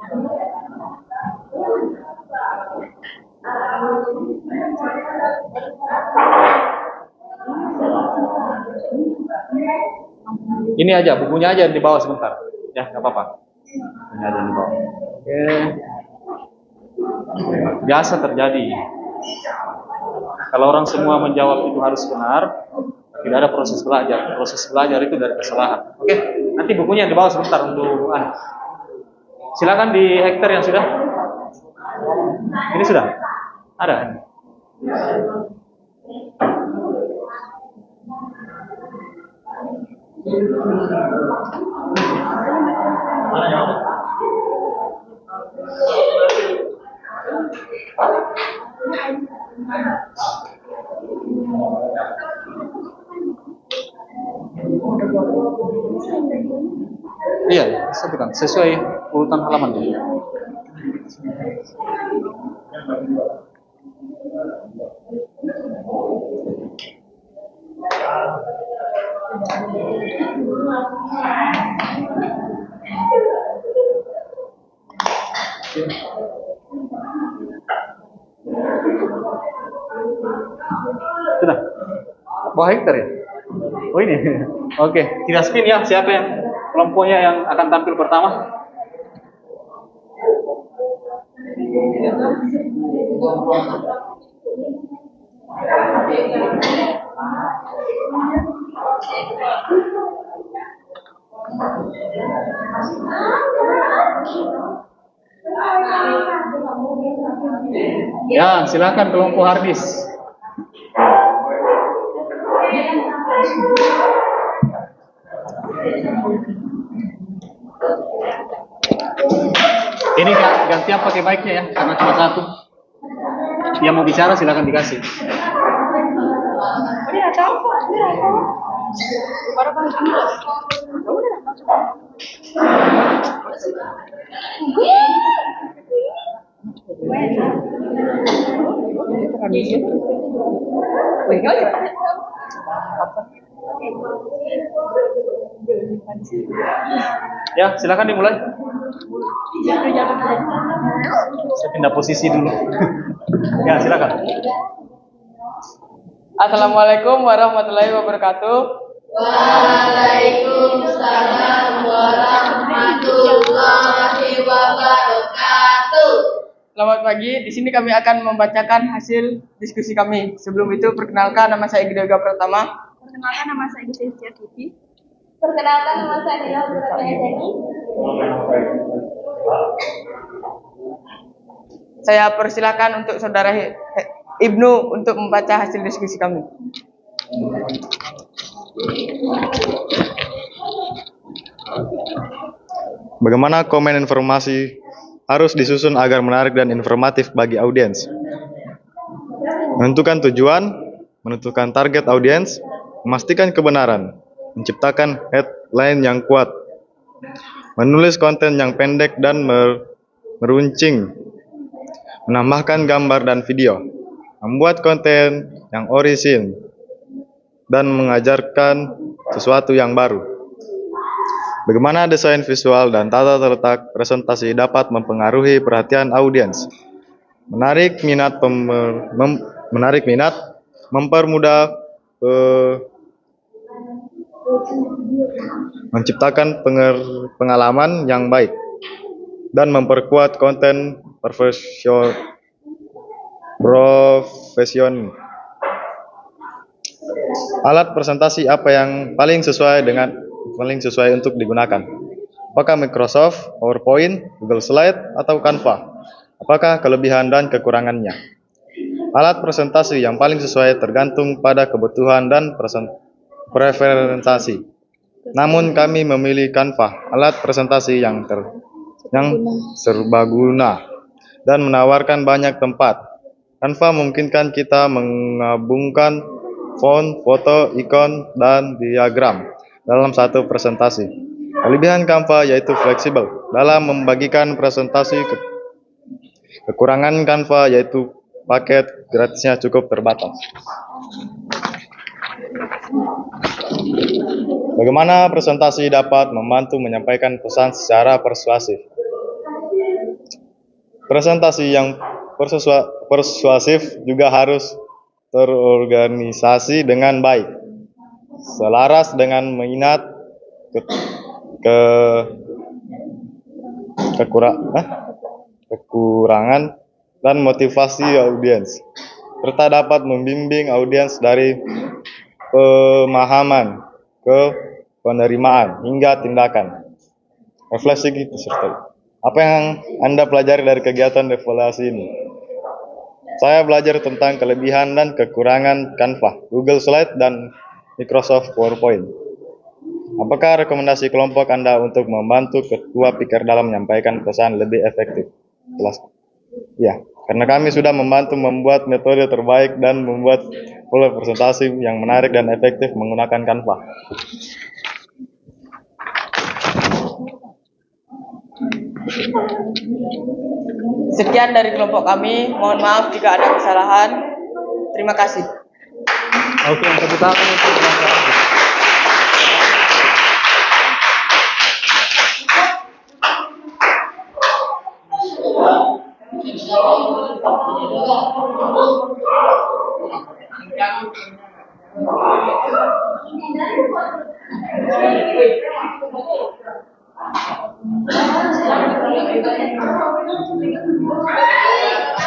Ini aja, bukunya aja di bawah sebentar. Ya, nggak apa-apa. Ini aja di bawah. Oke. Biasa terjadi. Kalau orang semua menjawab itu harus benar, tidak ada proses belajar. Proses belajar itu dari kesalahan. Oke, nanti bukunya di bawah sebentar untuk silakan di hektar yang sudah. Ini sudah ada. Iya, satukan sesuai urutan halaman. Sudah. Bawah hektar ya? Oh ini. Oke, kita spin ya. Siapa yang kelompoknya yang akan tampil pertama? Ya, silakan kelompok hardis. Ini gantian pakai mic-nya ya, karena cuma satu. Yang mau bicara silakan dikasih. Ya, silakan dimulai. Saya pindah posisi dulu. Ya, silakan. Assalamualaikum warahmatullahi wabarakatuh. Waalaikumsalam warahmatullahi wabarakatuh. Selamat pagi. Di sini kami akan membacakan hasil diskusi kami. Sebelum itu, perkenalkan nama saya Gidega Pratama. Perkenalkan nama saya Gisel Tuti. Perkenalkan nama saya Nila Suratayani. Saya persilakan untuk saudara Ibnu untuk membaca hasil diskusi kami. Bagaimana komen informasi harus disusun agar menarik dan informatif bagi audiens? Menentukan tujuan, menentukan target audiens, memastikan kebenaran, menciptakan headline yang kuat, menulis konten yang pendek dan meruncing, menambahkan gambar dan video, membuat konten yang orisin, dan mengajarkan sesuatu yang baru. Bagaimana desain visual dan tata terletak presentasi dapat mempengaruhi perhatian audiens, menarik minat, mempermudah menciptakan pengalaman yang baik, dan memperkuat konten profesional. Alat presentasi apa yang paling sesuai untuk digunakan? Apakah Microsoft, PowerPoint, Google Slide, atau Canva? Apakah kelebihan dan kekurangannya? Alat presentasi yang paling sesuai tergantung pada kebutuhan dan preferensi. Namun kami memilih Canva, alat presentasi yang serbaguna dan menawarkan banyak tempat. Canva memungkinkan kita menggabungkan font, foto, ikon, dan diagram dalam satu presentasi. Kelebihan Canva yaitu fleksibel dalam membagikan presentasi. Kekurangan Canva yaitu paket gratisnya cukup terbatas. Bagaimana presentasi dapat membantu menyampaikan pesan secara persuasif? Presentasi yang persuasif juga harus terorganisasi dengan baik, selaras dengan minat, kekurangan, dan motivasi audiens, serta dapat membimbing audiens dari pemahaman ke penerimaan hingga tindakan. Refleksi peserta. Apa yang Anda pelajari dari kegiatan evaluasi ini? Saya belajar tentang kelebihan dan kekurangan Canva, Google Slide, dan Microsoft PowerPoint. Apakah rekomendasi kelompok Anda untuk membantu ketua pikir dalam menyampaikan pesan lebih efektif? Jelas. Ya, karena kami sudah membantu membuat metode terbaik dan membuat pola presentasi yang menarik dan efektif menggunakan Canva. Sekian dari kelompok kami. Mohon maaf jika ada kesalahan. Terima kasih. Oke, tepuk tangan untuk kelompok kami.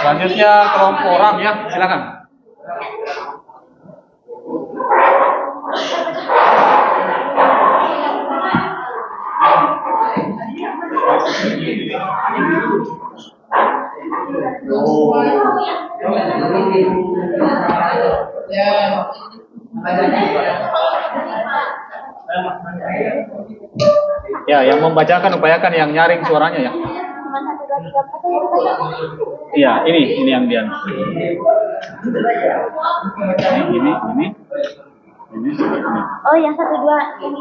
Selanjutnya kelompok RAM ya, silakan. Ya, yang membacakan upayakan yang nyaring suaranya ya. Iya, ini yang dia. Ini. Oh, yang 1, 2 ini.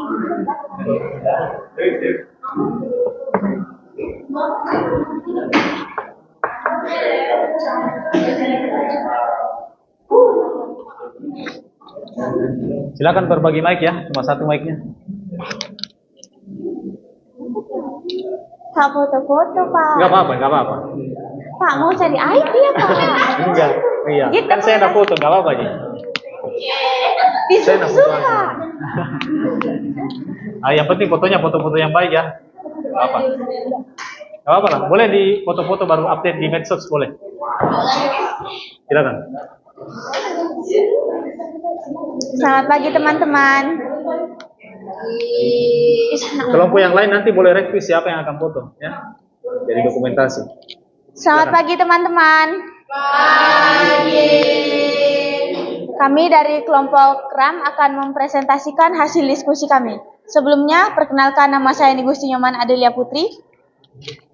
Silakan berbagi mic ya, cuma satu mic-nya. Pak, foto-foto, Pak. Enggak apa-apa. Pak, mau cari ID ya, Pak? Enggak, iya. Gitu, Kan saya ada Pak. foto, enggak apa-apa Ji. Disusul, Pak. Yang penting fotonya foto-foto yang baik ya. Enggak apa lah. Boleh di foto-foto baru update di medsos boleh. Silakan. Selamat pagi, teman-teman. Kelompok yang lain nanti boleh review siapa yang akan foto ya. Jadi dokumentasi. Selamat pagi, teman-teman. Kami dari kelompok RAM akan mempresentasikan hasil diskusi kami. Sebelumnya, perkenalkan nama saya Nigusti Nyoman Adelia Putri.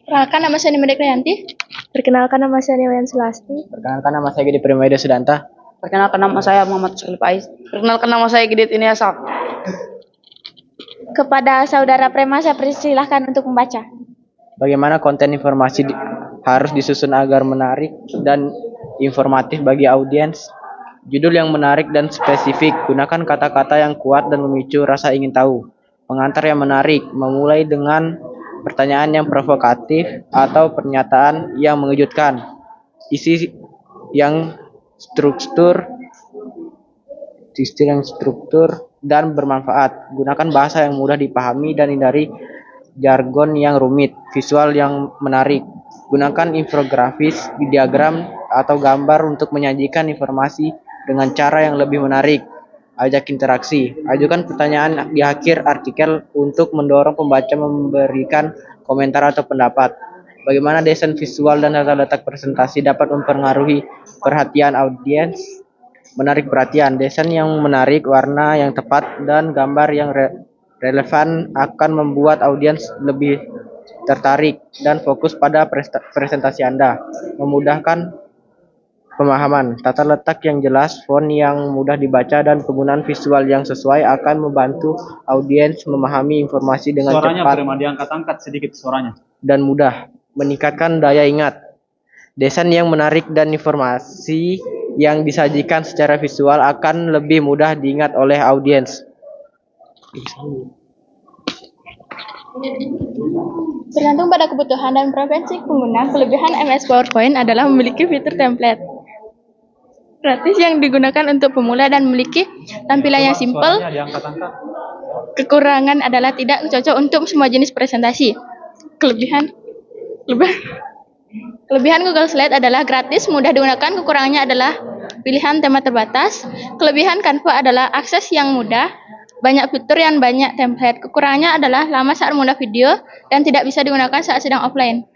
Perkenalkan nama saya Nimedek Nayanti. Perkenalkan nama saya Newayan Selasti. Perkenalkan nama saya Gede Primaida Sudanta. Perkenalkan nama saya Muhammad Sulaiman Faiz. Perkenalkan nama saya Gidit Iniasa. Kepada saudara Prema, saya persilahkan untuk membaca. Bagaimana konten informasi harus disusun agar menarik dan informatif bagi audiens? Judul yang menarik dan spesifik. Gunakan kata-kata yang kuat dan memicu rasa ingin tahu. pengantar yang menarik, memulai dengan pertanyaan yang provokatif atau pernyataan yang mengejutkan. Isi yang struktur dan bermanfaat. Gunakan bahasa yang mudah dipahami dan hindari jargon yang rumit. Visual yang menarik. Gunakan infografis, diagram, atau gambar untuk menyajikan informasi dengan cara yang lebih menarik. Ajak interaksi. Ajukan pertanyaan di akhir artikel untuk mendorong pembaca memberikan komentar atau pendapat. Bagaimana desain visual dan tata letak presentasi dapat mempengaruhi perhatian audiens? Menarik perhatian. Desain yang menarik, warna yang tepat, dan gambar yang relevan akan membuat audiens lebih tertarik dan fokus pada presentasi Anda. Memudahkan pemahaman. Tata letak yang jelas, font yang mudah dibaca, dan penggunaan visual yang sesuai akan membantu audiens memahami informasi dengan Suaranya cepat Prima, diangkat-angkat sedikit suaranya. dan mudah. Meningkatkan daya ingat. Desain yang menarik dan informasi yang disajikan secara visual akan lebih mudah diingat oleh audiens. Bergantung pada kebutuhan dan preferensi pengguna, kelebihan MS PowerPoint adalah memiliki fitur template gratis yang digunakan untuk pemula dan memiliki tampilan yang simpel. Suaranya diangkat-angkat. Kekurangan adalah tidak cocok untuk semua jenis presentasi. Kelebihan Google Slide adalah gratis, mudah digunakan. Kekurangannya adalah pilihan tema terbatas. Kelebihan Canva adalah akses yang mudah, banyak fitur yang banyak template. Kekurangannya adalah lama saat mengunduh video dan tidak bisa digunakan saat sedang offline.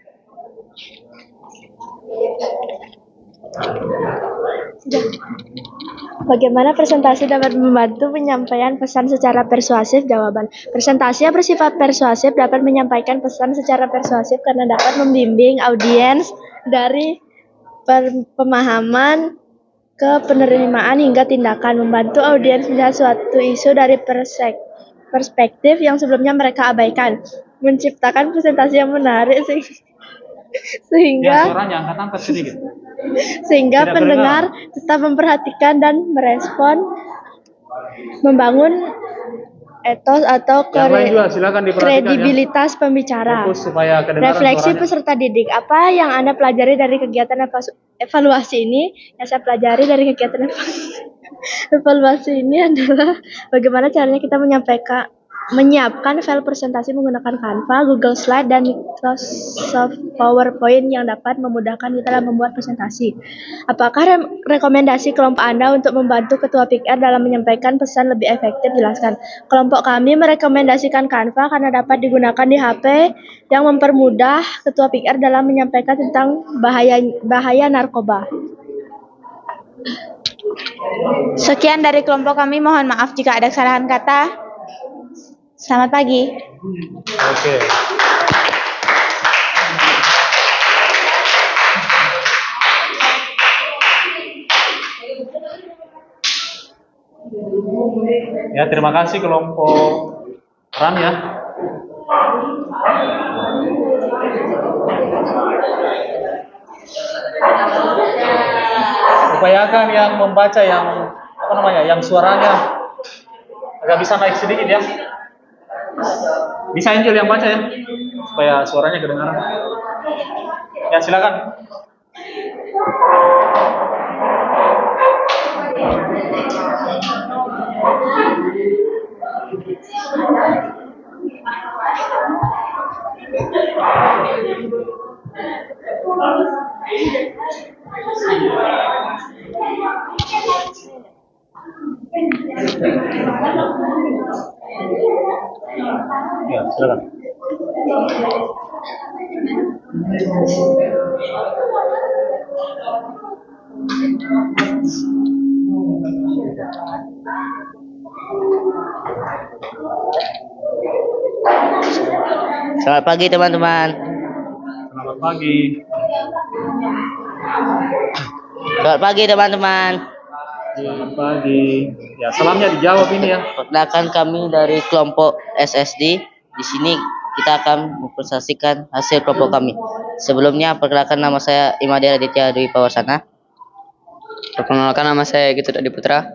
Bagaimana presentasi dapat membantu penyampaian pesan secara persuasif? Jawaban. Presentasi yang bersifat persuasif dapat menyampaikan pesan secara persuasif karena dapat membimbing audiens dari pemahaman ke penerimaan hingga tindakan, membantu audiens melihat suatu isu dari perspektif yang sebelumnya mereka abaikan, menciptakan presentasi yang menarik Ya, sehingga suaranya angkat-angkat sedikit. sehingga Tidak pendengar tetap memperhatikan dan merespon, membangun etos atau Yang lain juga silakan diperhatikan ya. kredibilitas pembicara. Fokus supaya kedengaran Refleksi suaranya. peserta didik. Apa yang Anda pelajari dari kegiatan evaluasi ini? Yang saya pelajari dari kegiatan evaluasi ini adalah bagaimana caranya kita menyiapkan file presentasi menggunakan Canva, Google Slide, dan Microsoft PowerPoint yang dapat memudahkan kita dalam membuat presentasi. Apakah rekomendasi kelompok Anda untuk membantu Ketua PIKR dalam menyampaikan pesan lebih efektif? Jelaskan. Kelompok kami merekomendasikan Canva karena dapat digunakan di HP yang mempermudah Ketua PIKR dalam menyampaikan tentang bahaya narkoba. Sekian dari kelompok kami, mohon maaf jika ada kesalahan kata. Selamat pagi. Oke. Ya, terima kasih kelompok RAM ya. Upayakan yang membaca yang yang suaranya agak bisa naik sedikit ya. Bisa Angel yang baca ya, supaya suaranya kedengaran. Ya, silakan. Ya, silakan. Selamat pagi teman-teman. Selamat pagi. Selamat pagi teman-teman. Selamat pagi. Ya, salamnya dijawab ini ya. Perkenalkan kami dari kelompok SSD. Di sini kita akan mempresentasikan hasil kelompok kami. Sebelumnya perkenalkan nama saya Imadiah Aditya Dwi Pawarsana. Perkenalkan nama saya Gitu Adi Putra.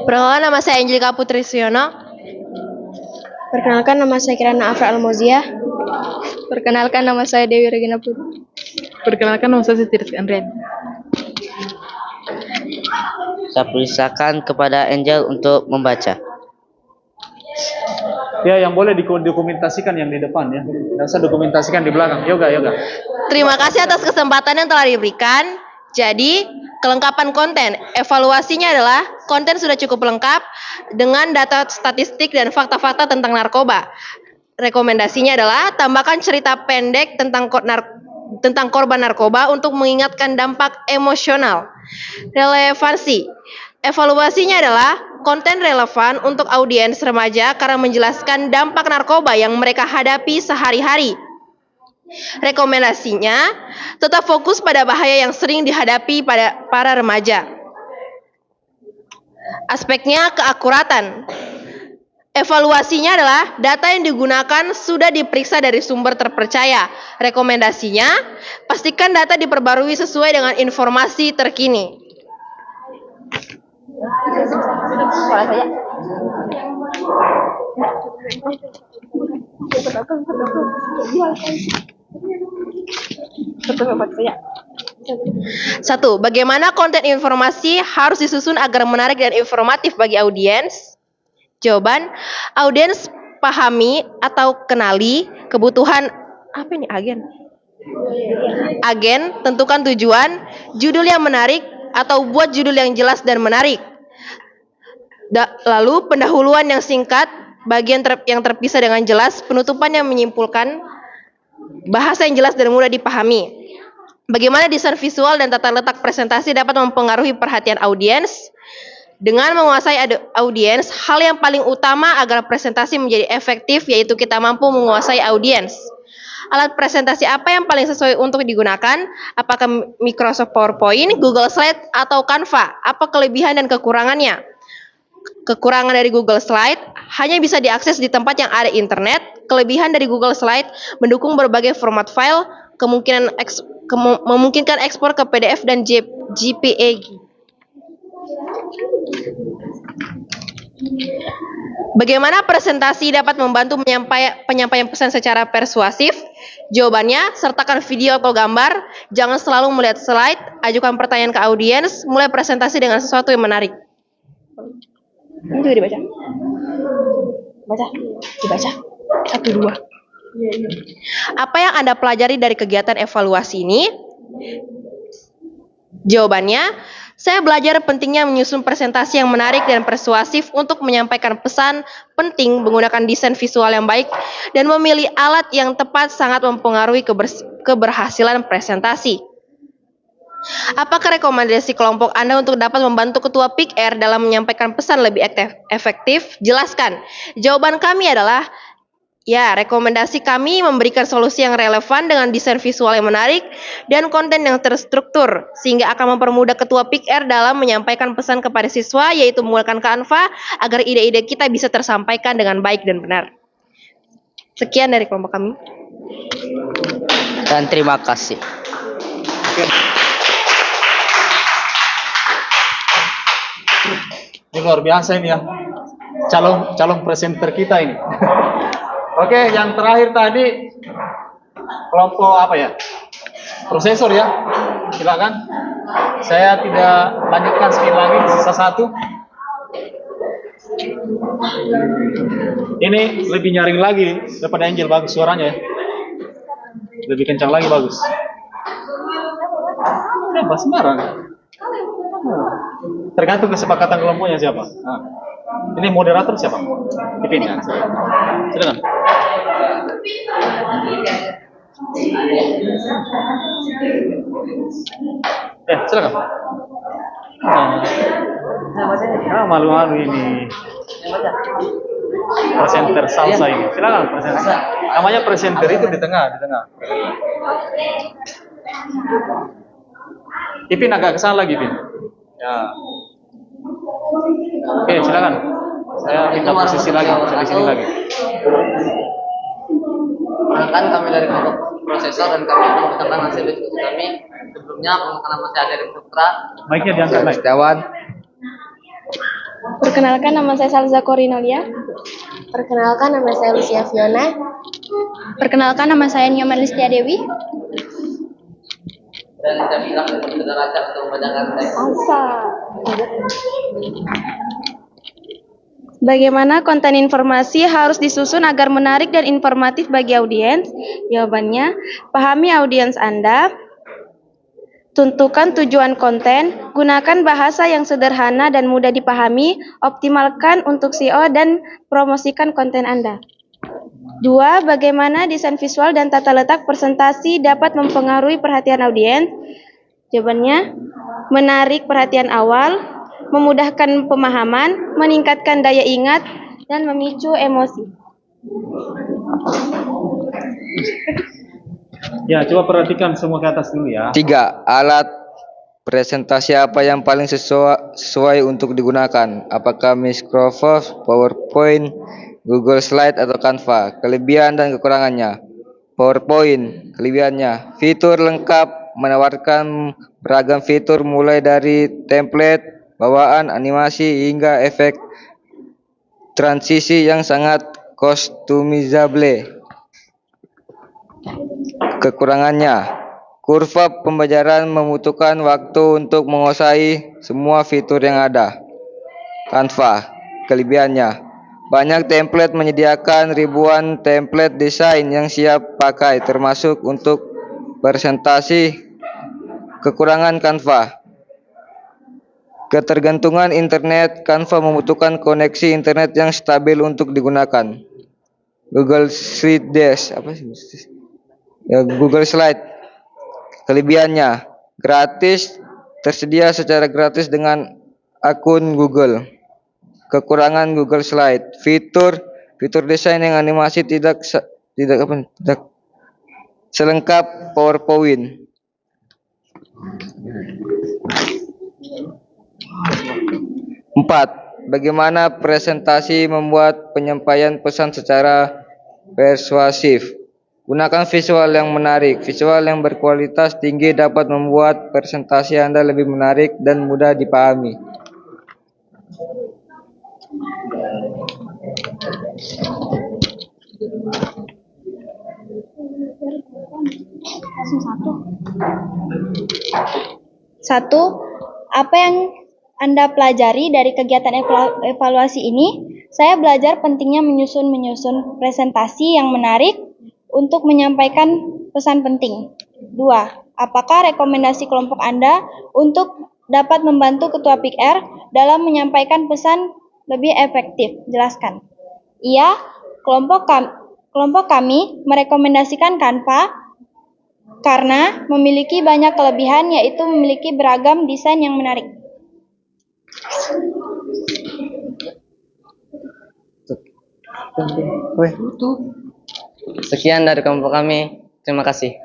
Perkenalkan nama saya Angelika Putri Siono. Perkenalkan, nama saya Kirana Afra Almoziah. Perkenalkan, nama saya Dewi Regina Putri. Perkenalkan, nama saya Siti Rizky Andrian. Saya persilakan kepada Angel untuk membaca. Ya, yang boleh didokumentasikan yang di depan ya. Nggak usah dokumentasikan di belakang. Yoga. Terima kasih atas kesempatan yang telah diberikan. Jadi, kelengkapan konten. Evaluasinya adalah konten sudah cukup lengkap dengan data statistik dan fakta-fakta tentang narkoba. Rekomendasinya adalah tambahkan cerita pendek tentang korban narkoba untuk mengingatkan dampak emosional. Relevansi. Evaluasinya adalah konten relevan untuk audiens remaja karena menjelaskan dampak narkoba yang mereka hadapi sehari-hari. Rekomendasinya, tetap fokus pada bahaya yang sering dihadapi pada para remaja. Aspeknya keakuratan. Evaluasinya adalah data yang digunakan sudah diperiksa dari sumber terpercaya. Rekomendasinya, pastikan data diperbarui sesuai dengan informasi terkini. Satu, bagaimana konten informasi harus disusun agar menarik dan informatif bagi audiens? Jawaban, audiens pahami atau kenali kebutuhan agen, tentukan tujuan, judul yang menarik atau buat judul yang jelas dan menarik. Lalu pendahuluan yang singkat, bagian yang terpisah dengan jelas, penutupan yang menyimpulkan, bahasa yang jelas dan mudah dipahami. Bagaimana desain visual dan tata letak presentasi dapat mempengaruhi perhatian audiens? Dengan menguasai audiens, hal yang paling utama agar presentasi menjadi efektif yaitu kita mampu menguasai audiens. Alat presentasi apa yang paling sesuai untuk digunakan? Apakah Microsoft PowerPoint, Google Slide, atau Canva? Apa kelebihan dan kekurangannya? Kekurangan dari Google Slide hanya bisa diakses di tempat yang ada internet. Kelebihan dari Google Slide mendukung berbagai format file, memungkinkan ekspor ke PDF dan JPEG. Bagaimana presentasi dapat membantu penyampaian pesan secara persuasif? Jawabannya, sertakan video atau gambar, jangan selalu melihat slide, ajukan pertanyaan ke audiens, mulai presentasi dengan sesuatu yang menarik. Ini juga dibaca. Dibaca. 1, 2. Apa yang Anda pelajari dari kegiatan evaluasi ini? Jawabannya, saya belajar pentingnya menyusun presentasi yang menarik dan persuasif untuk menyampaikan pesan penting menggunakan desain visual yang baik dan memilih alat yang tepat sangat mempengaruhi keberhasilan presentasi. Apakah rekomendasi kelompok Anda untuk dapat membantu ketua PIK-R dalam menyampaikan pesan lebih efektif? Jelaskan. Jawaban kami adalah ya, rekomendasi kami memberikan solusi yang relevan dengan desain visual yang menarik dan konten yang terstruktur, sehingga akan mempermudah ketua PIK-R dalam menyampaikan pesan kepada siswa, yaitu menggunakan Canva, agar ide-ide kita bisa tersampaikan dengan baik dan benar. Sekian dari kelompok kami. Dan terima kasih. Ini luar biasa ini ya. Calon presenter kita ini. Oke, yang terakhir tadi kelompok apa ya? Prosesor ya. Silakan. Saya tidak lanjutkan sekali lagi, sisa 1. Ini lebih nyaring lagi daripada Angel, bagus suaranya ya. Lebih kencang lagi, bagus. Bahas sembarang. Tergantung kesepakatan kelompoknya siapa. Nah, ini moderator siapa? Ipin ya. Silakan. Silakan. Malu-malu ini. Presenter salsa ini. Silakan presenter. Namanya presenter itu di tengah. Ipin agak ke sana lagi, Ipin. Ya. Oke, silakan. Saya minta posisi lagi, di sini lagi. Perkenalkan, kami dari kelompok prosesor dan kami akan membacakan hasil diskusi kami. Sebelumnya, perkenalkan nama saya Aderi Putra. Mic-nya diangkat, Mic. Perkenalkan, nama saya Salza Corinalia. Perkenalkan, nama saya Lucia Fiona. Perkenalkan, nama saya Nyoman Listia Dewi. Dan kami langsung ke neraca untuk membacakan teks. Bagaimana konten informasi harus disusun agar menarik dan informatif bagi audiens? Jawabannya, pahami audiens Anda, tentukan tujuan konten, gunakan bahasa yang sederhana dan mudah dipahami, optimalkan untuk SEO dan promosikan konten Anda. 2. Bagaimana desain visual dan tata letak presentasi dapat mempengaruhi perhatian audiens? Jawabannya, menarik perhatian awal, memudahkan pemahaman, meningkatkan daya ingat, dan memicu emosi. Ya, coba perhatikan semua ke atas dulu ya. 3. Alat presentasi apa yang paling sesuai untuk digunakan? Apakah Microsoft, PowerPoint, Google Slide, atau Canva? Kelebihan dan kekurangannya. PowerPoint, kelebihannya, fitur lengkap, menawarkan beragam fitur mulai dari template, bawaan, animasi, hingga efek transisi yang sangat customizable. Kekurangannya, kurva pembelajaran membutuhkan waktu untuk menguasai semua fitur yang ada. Canva, kelebihannya, banyak template menyediakan ribuan template desain yang siap pakai, termasuk untuk presentasi. Kekurangan Canva, ketergantungan internet. Canva membutuhkan koneksi internet yang stabil untuk digunakan. Google Slide, kelebihannya, gratis, tersedia secara gratis dengan akun Google. Kekurangan Google Slide, fitur desain yang animasi tidak selengkap PowerPoint. 4. Bagaimana presentasi membuat penyampaian pesan secara persuasif? Gunakan visual yang menarik. Visual yang berkualitas tinggi dapat membuat presentasi Anda lebih menarik dan mudah dipahami. Satu, apa yang Anda pelajari dari kegiatan evaluasi ini? Saya belajar pentingnya menyusun presentasi yang menarik untuk menyampaikan pesan penting. 2. Apakah rekomendasi kelompok Anda untuk dapat membantu Ketua PIKR dalam menyampaikan pesan lebih efektif? Jelaskan. Iya, kelompok kami merekomendasikan Canva karena memiliki banyak kelebihan, yaitu memiliki beragam desain yang menarik. Sekian dari kelompok kami. Terima kasih.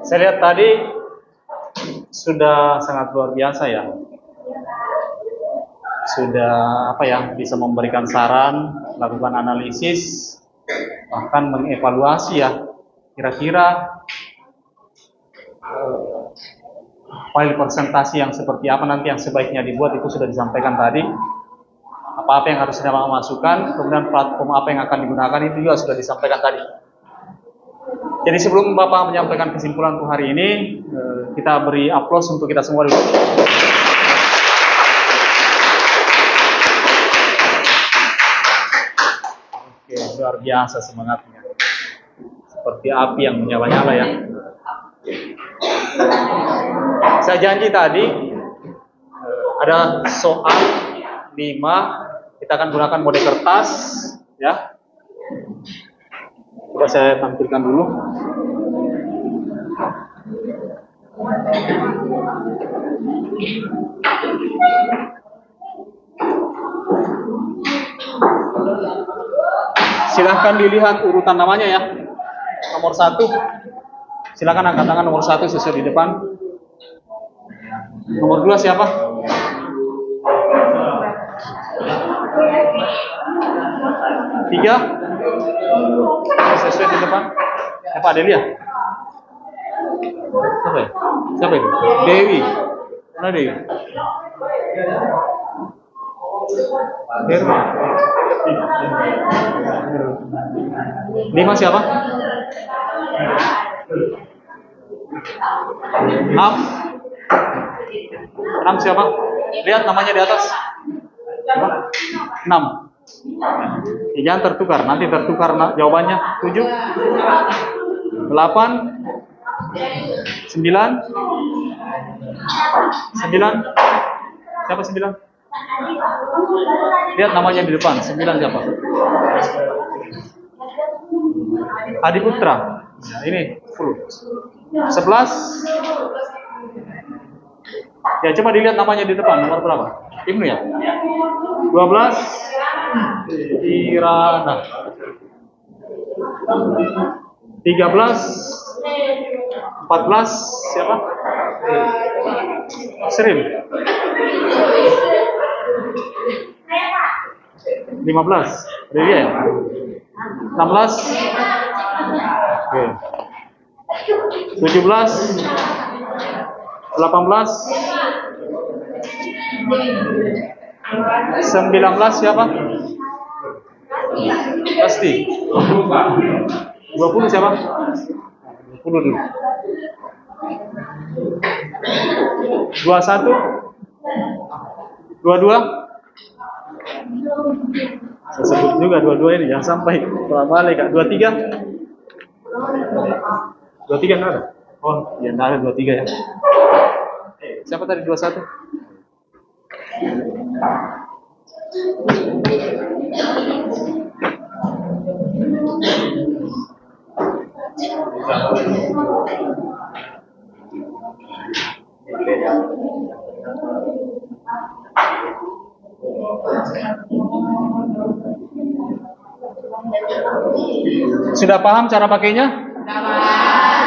Saya lihat tadi sudah sangat luar biasa ya. Sudah bisa memberikan saran, melakukan analisis, bahkan mengevaluasi ya. Kira-kira file presentasi yang seperti apa nanti yang sebaiknya dibuat itu sudah disampaikan tadi. Apa-apa yang harus kita masukkan, kemudian platform apa yang akan digunakan itu juga sudah disampaikan tadi. Jadi sebelum Bapak menyampaikan kesimpulan untuk hari ini, kita beri aplaus untuk kita semua dulu. Oke, luar biasa semangatnya. Seperti api yang menyala-nyala ya. Saya janji tadi ada soal 5, kita akan gunakan mode kertas ya. Coba saya tampilkan dulu. Silahkan dilihat urutan namanya ya. Nomor 1 Silakan angkat tangan nomor 1 sesuai di depan. Nomor 2 siapa? Tiga sesuai di depan. Siapa? Adelia? Siapa ya? Siapa itu? Dewi. Mana Dewi? Herma. 5 siapa? 6. 6 siapa? Lihat namanya di atas. 6. Jangan tertukar, nanti tertukar jawabannya. 7, 8, 9. Siapa 9? Lihat namanya di depan. 9 siapa? Adi Putra. Ya, ini 10. 11. Ya, coba dilihat namanya di depan. Nomor berapa? Ibnu ya? 12. Irana. 13. 14 siapa? Serim. 15. Delia ya? 16. Oke. 17. 18. 19 siapa? Pasti. 20 siapa? 20 dulu. 21. 22. Saya sebut juga 22 ini, jangan sampai balik. 23. 23 enggak ada? Oh, ya enggak ada 23 ya. Siapa tadi 21? Sudah paham cara pakainya?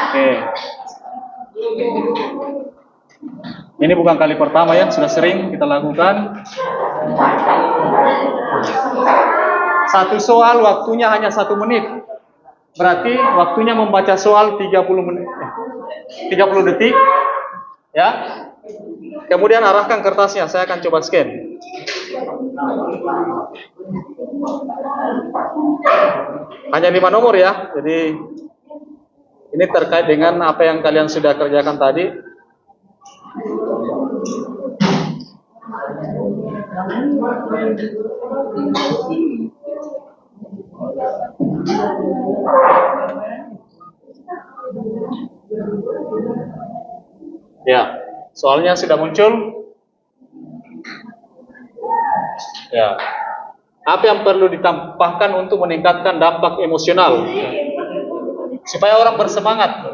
Oke. Ini bukan kali pertama ya, sudah sering kita lakukan. Satu soal waktunya hanya 1 menit. Berarti waktunya membaca soal 30 menit. 30 detik. Ya. Kemudian arahkan kertasnya, saya akan coba scan. Hanya 5 nomor ya. Jadi ini terkait dengan apa yang kalian sudah kerjakan tadi. Ya, soalnya sudah muncul. Ya. Apa yang perlu ditambahkan untuk meningkatkan dampak emosional supaya orang bersemangat?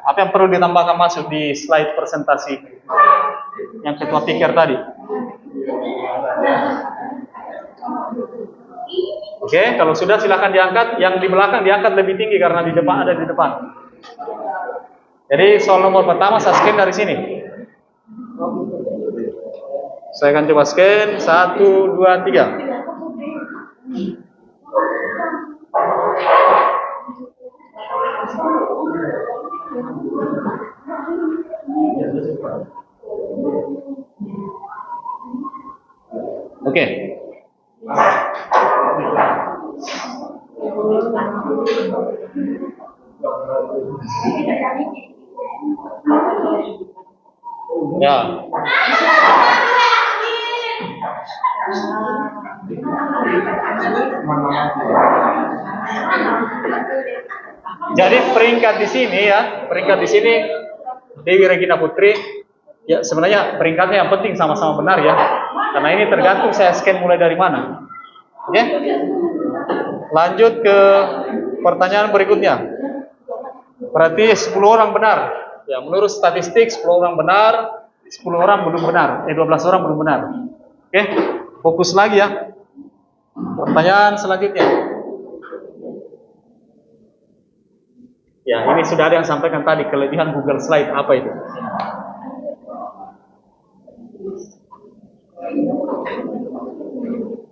Apa yang perlu ditambahkan masuk di slide presentasi yang ketua pikir tadi? Oke, kalau sudah silakan diangkat. Yang di belakang diangkat lebih tinggi karena di depan ada di depan. Jadi soal nomor pertama saya scan dari sini. Saya akan coba scan 1, 2, 3. Oke. Ya. Jadi peringkat di sini ya, peringkat di sini Dewi Regina Putri. Ya sebenarnya peringkatnya yang penting sama-sama benar ya. Karena ini tergantung saya scan mulai dari mana. Oke? Lanjut ke pertanyaan berikutnya. Berarti 10 orang benar. Ya, menurut statistik 10 orang benar, 10 orang belum benar. 12 orang belum benar. Oke? Fokus lagi ya. Pertanyaan selanjutnya. Ya, ini sudah ada yang sampaikan tadi, kelebihan Google Slide apa itu?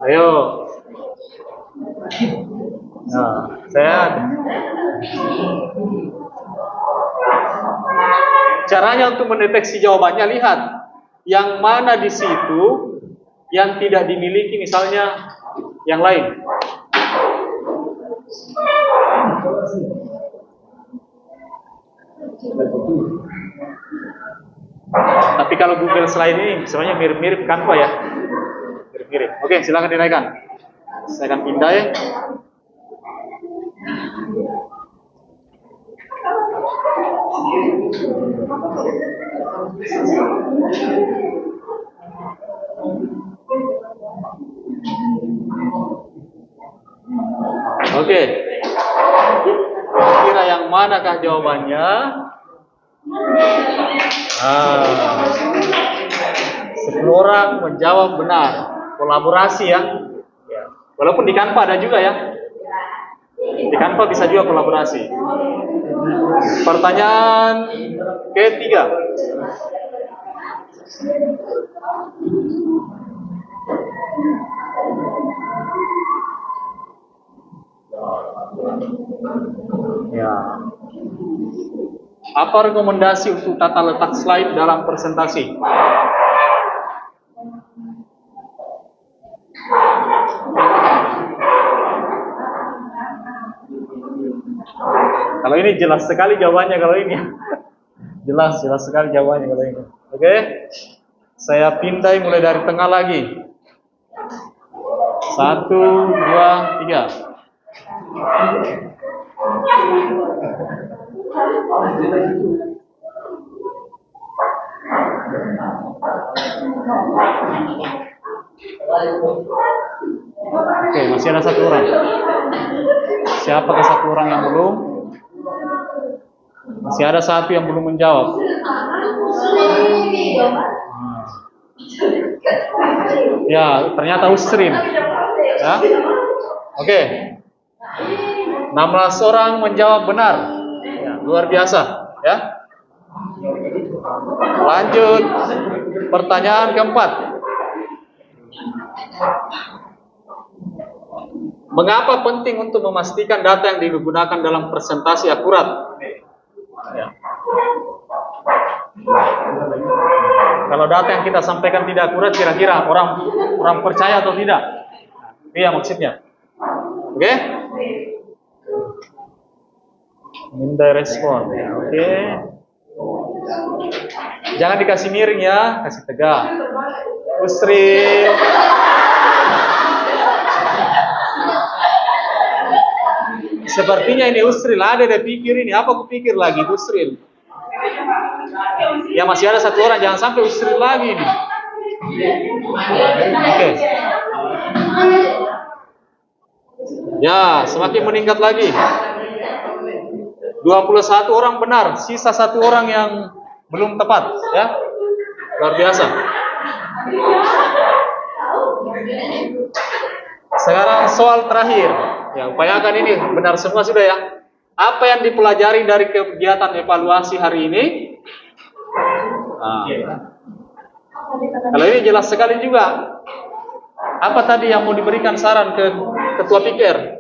Ayo. Nah, caranya untuk mendeteksi jawabannya, lihat yang mana di situ yang tidak dimiliki misalnya yang lain. Tapi kalau Google Slide ini sebenarnya mirip-mirip Canva ya. Mirip-mirip. Oke, silakan dinaikkan. Saya akan pindah ya. Oke. Kira yang manakah jawabannya? 10 orang menjawab benar. Kolaborasi ya. Walaupun di Canva ada juga ya. Di Canva bisa juga kolaborasi. Pertanyaan ketiga. Ya. Apa rekomendasi untuk tata letak slide dalam presentasi? Kalau ini jelas sekali jawabannya kalau ini. Jelas sekali jawabannya kalau ini. Oke. Saya pindah mulai dari tengah lagi. 1, 2, 3. Oke, masih ada 1 orang. Siapakah 1 orang yang belum? Masih ada 1 yang belum menjawab. Ya, ternyata Usrin. Ya. Oke. 16 orang menjawab benar. Ya, luar biasa, ya. Lanjut. Pertanyaan keempat. Mengapa penting untuk memastikan data yang digunakan dalam presentasi akurat? Ya. Kalau data yang kita sampaikan tidak akurat, kira-kira orang percaya atau tidak? Iya maksudnya. Oke? Minta respon. Oke. Jangan dikasih miring ya, kasih tegak. Usri. Sepertinya ini Usril, ada dia pikir ini, apa aku pikir lagi Usril? Ya masih ada 1 orang, jangan sampai Usril lagi ini. Oke. Ya, semakin meningkat lagi. 21 orang benar, sisa 1 orang yang belum tepat, ya. Luar biasa. Sekarang soal terakhir. Ya, upayakan ini benar semua sudah ya. Apa yang dipelajari dari kegiatan evaluasi hari ini? Kalau ini jelas sekali juga. Apa tadi yang mau diberikan saran ke Ketua Pikir?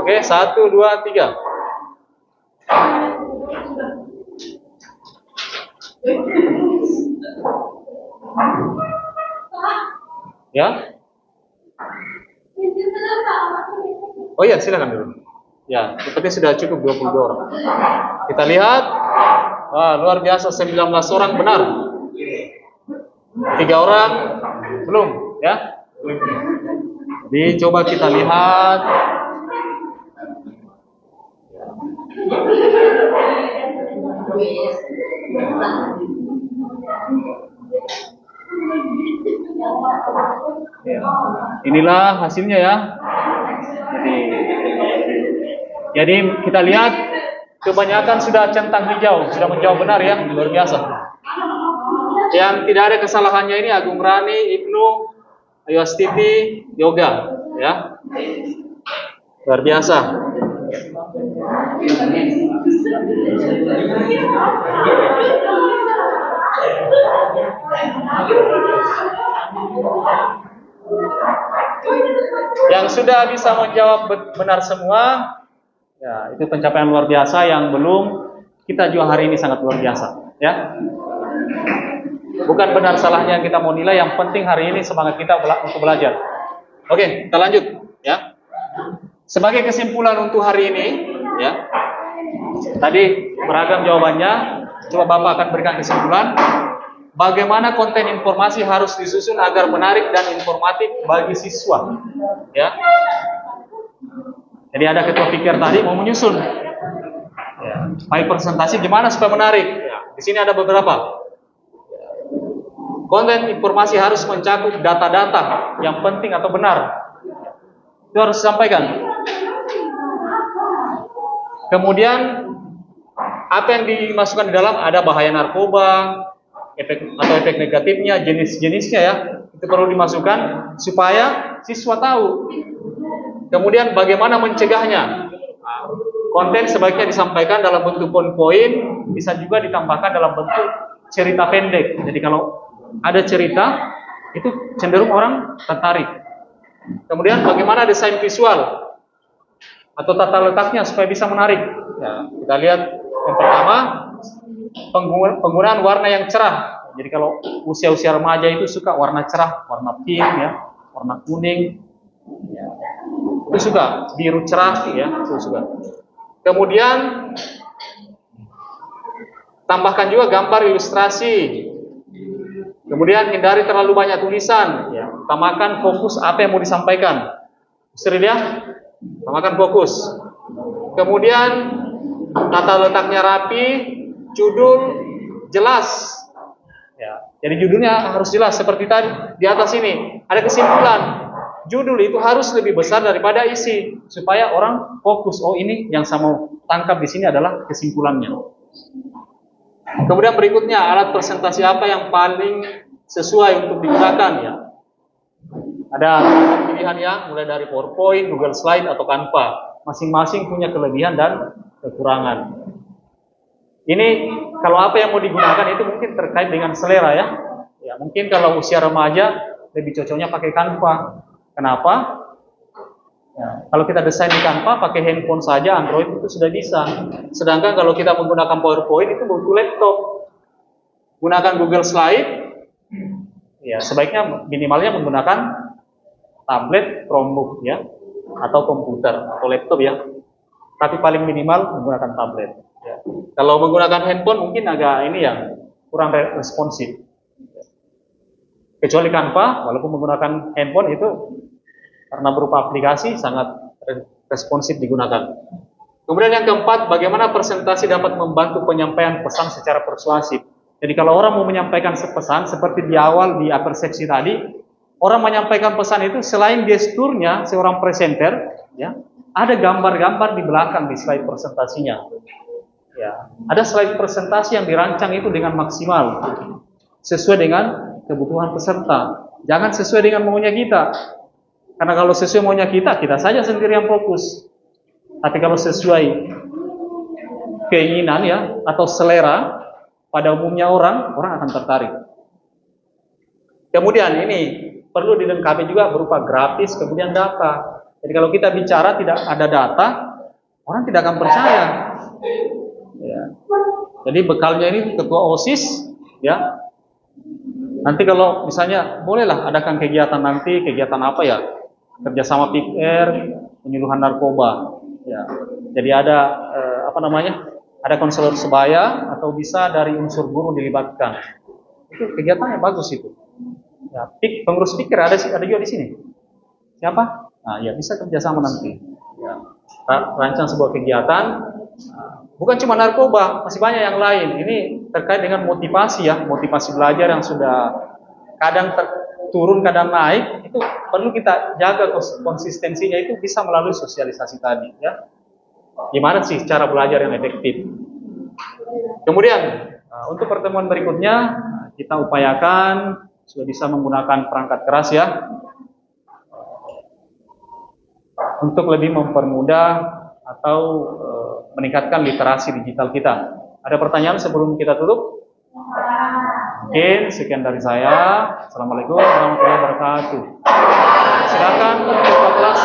Oke, 1, 2, 3. Ya? Oh iya, silakan dulu. Ya, sepertinya sudah cukup 22 orang. Kita lihat. Wah, luar biasa 19 orang benar. 3 orang belum, ya. Jadi coba kita lihat. Inilah hasilnya ya. Jadi kita lihat kebanyakan sudah centang hijau, sudah menjawab benar ya, luar biasa. Yang tidak ada kesalahannya ini Agung Rani, Ibnu, Ayu Astiti, Yoga, ya. Luar biasa. Yang sudah bisa menjawab benar semua, ya itu pencapaian luar biasa. Yang belum, kita juga hari ini sangat luar biasa, ya. Bukan benar salahnya yang kita mau nilai, yang penting hari ini semangat kita untuk belajar. Oke, kita lanjut, ya. Sebagai kesimpulan untuk hari ini, ya. Tadi beragam jawabannya, coba Bapak akan berikan kesimpulan. Bagaimana konten informasi harus disusun agar menarik dan informatif bagi siswa, ya. Jadi ada ketua pikir tadi mau menyusun, ya. Baik presentasi gimana supaya menarik. Ya. Di sini ada beberapa. Konten informasi harus mencakup data-data yang penting atau benar. Itu harus disampaikan. Kemudian apa yang dimasukkan di dalam, ada bahaya narkoba, efek negatifnya, jenis-jenisnya, ya. Itu perlu dimasukkan supaya siswa tahu. Kemudian bagaimana mencegahnya. Konten sebaiknya disampaikan dalam bentuk poin-poin, bisa juga ditambahkan dalam bentuk cerita pendek. Jadi kalau ada cerita, itu cenderung orang tertarik. Kemudian bagaimana desain visual atau tata letaknya supaya bisa menarik. Ya, kita lihat yang pertama, penggunaan warna yang cerah. Jadi kalau usia-usia remaja itu suka warna cerah, warna pink, ya, warna kuning, ya. Itu suka biru cerah, ya, itu suka. Kemudian tambahkan juga gambar ilustrasi. Kemudian hindari terlalu banyak tulisan, ya. Utamakan fokus apa yang mau disampaikan. Sering ya, utamakan fokus. Kemudian tata letaknya rapi, judul jelas. Ya, jadi judulnya harus jelas seperti tadi di atas ini. Ada kesimpulan. Judul itu harus lebih besar daripada isi supaya orang fokus. Oh, ini yang saya mau tangkap di sini adalah kesimpulannya. Kemudian berikutnya, alat presentasi apa yang paling sesuai untuk digunakan, ya. Ada pilihan ya, mulai dari PowerPoint, Google Slide atau Canva. Masing-masing punya kelebihan dan kekurangan. Ini kalau apa yang mau digunakan itu mungkin terkait dengan selera, ya. Ya, mungkin kalau usia remaja lebih cocoknya pakai Canva. Kenapa? Ya, kalau kita desain di Canva pakai handphone saja, Android itu sudah bisa. Sedangkan kalau kita menggunakan PowerPoint itu butuh laptop. Gunakan Google Slide, ya sebaiknya minimalnya menggunakan tablet, Chromebook, ya, atau komputer atau laptop, ya. Tapi paling minimal menggunakan tablet. Ya. Kalau menggunakan handphone mungkin agak ini ya, kurang responsif. Kecuali Canva, walaupun menggunakan handphone itu karena berupa aplikasi sangat responsif digunakan. Kemudian yang keempat, bagaimana presentasi dapat membantu penyampaian pesan secara persuasif. Jadi kalau orang mau menyampaikan pesan seperti di awal di upper seksi tadi, orang menyampaikan pesan itu selain gesturnya seorang presenter, ya, ada gambar-gambar di belakang di slide presentasinya. Ya, ada slide presentasi yang dirancang itu dengan maksimal sesuai dengan kebutuhan peserta. Jangan sesuai dengan maunya kita. Karena kalau sesuai maunya kita saja sendiri yang fokus. Tapi kalau sesuai keinginan, ya, atau selera pada umumnya orang akan tertarik. Kemudian ini perlu dilengkapi juga berupa grafis, kemudian data. Jadi kalau kita bicara tidak ada data, orang tidak akan percaya. Ya. Jadi bekalnya ini ketua OSIS, ya. Nanti kalau misalnya bolehlah adakan kegiatan nanti, kegiatan apa ya? Kerjasama PIKR, penyuluhan narkoba, ya. Jadi ada ada konselor sebaya atau bisa dari unsur guru dilibatkan. Itu kegiatannya bagus itu. Ya, pengurus PIKR ada juga di sini. Siapa? Nah, ya bisa kerjasama nanti. Ya, rancang sebuah kegiatan. Bukan cuma narkoba, masih banyak yang lain. Ini terkait dengan motivasi, ya, motivasi belajar yang sudah kadang turun kadang naik, itu perlu kita jaga konsistensinya, itu bisa melalui sosialisasi tadi, ya. Gimana sih cara belajar yang efektif? Kemudian untuk pertemuan berikutnya kita upayakan sudah bisa menggunakan perangkat keras ya, untuk lebih mempermudah atau meningkatkan literasi digital kita. Ada pertanyaan sebelum kita tutup? Mungkin sekian dari saya. Assalamualaikum warahmatullahi wabarakatuh. Silakan ketua kelas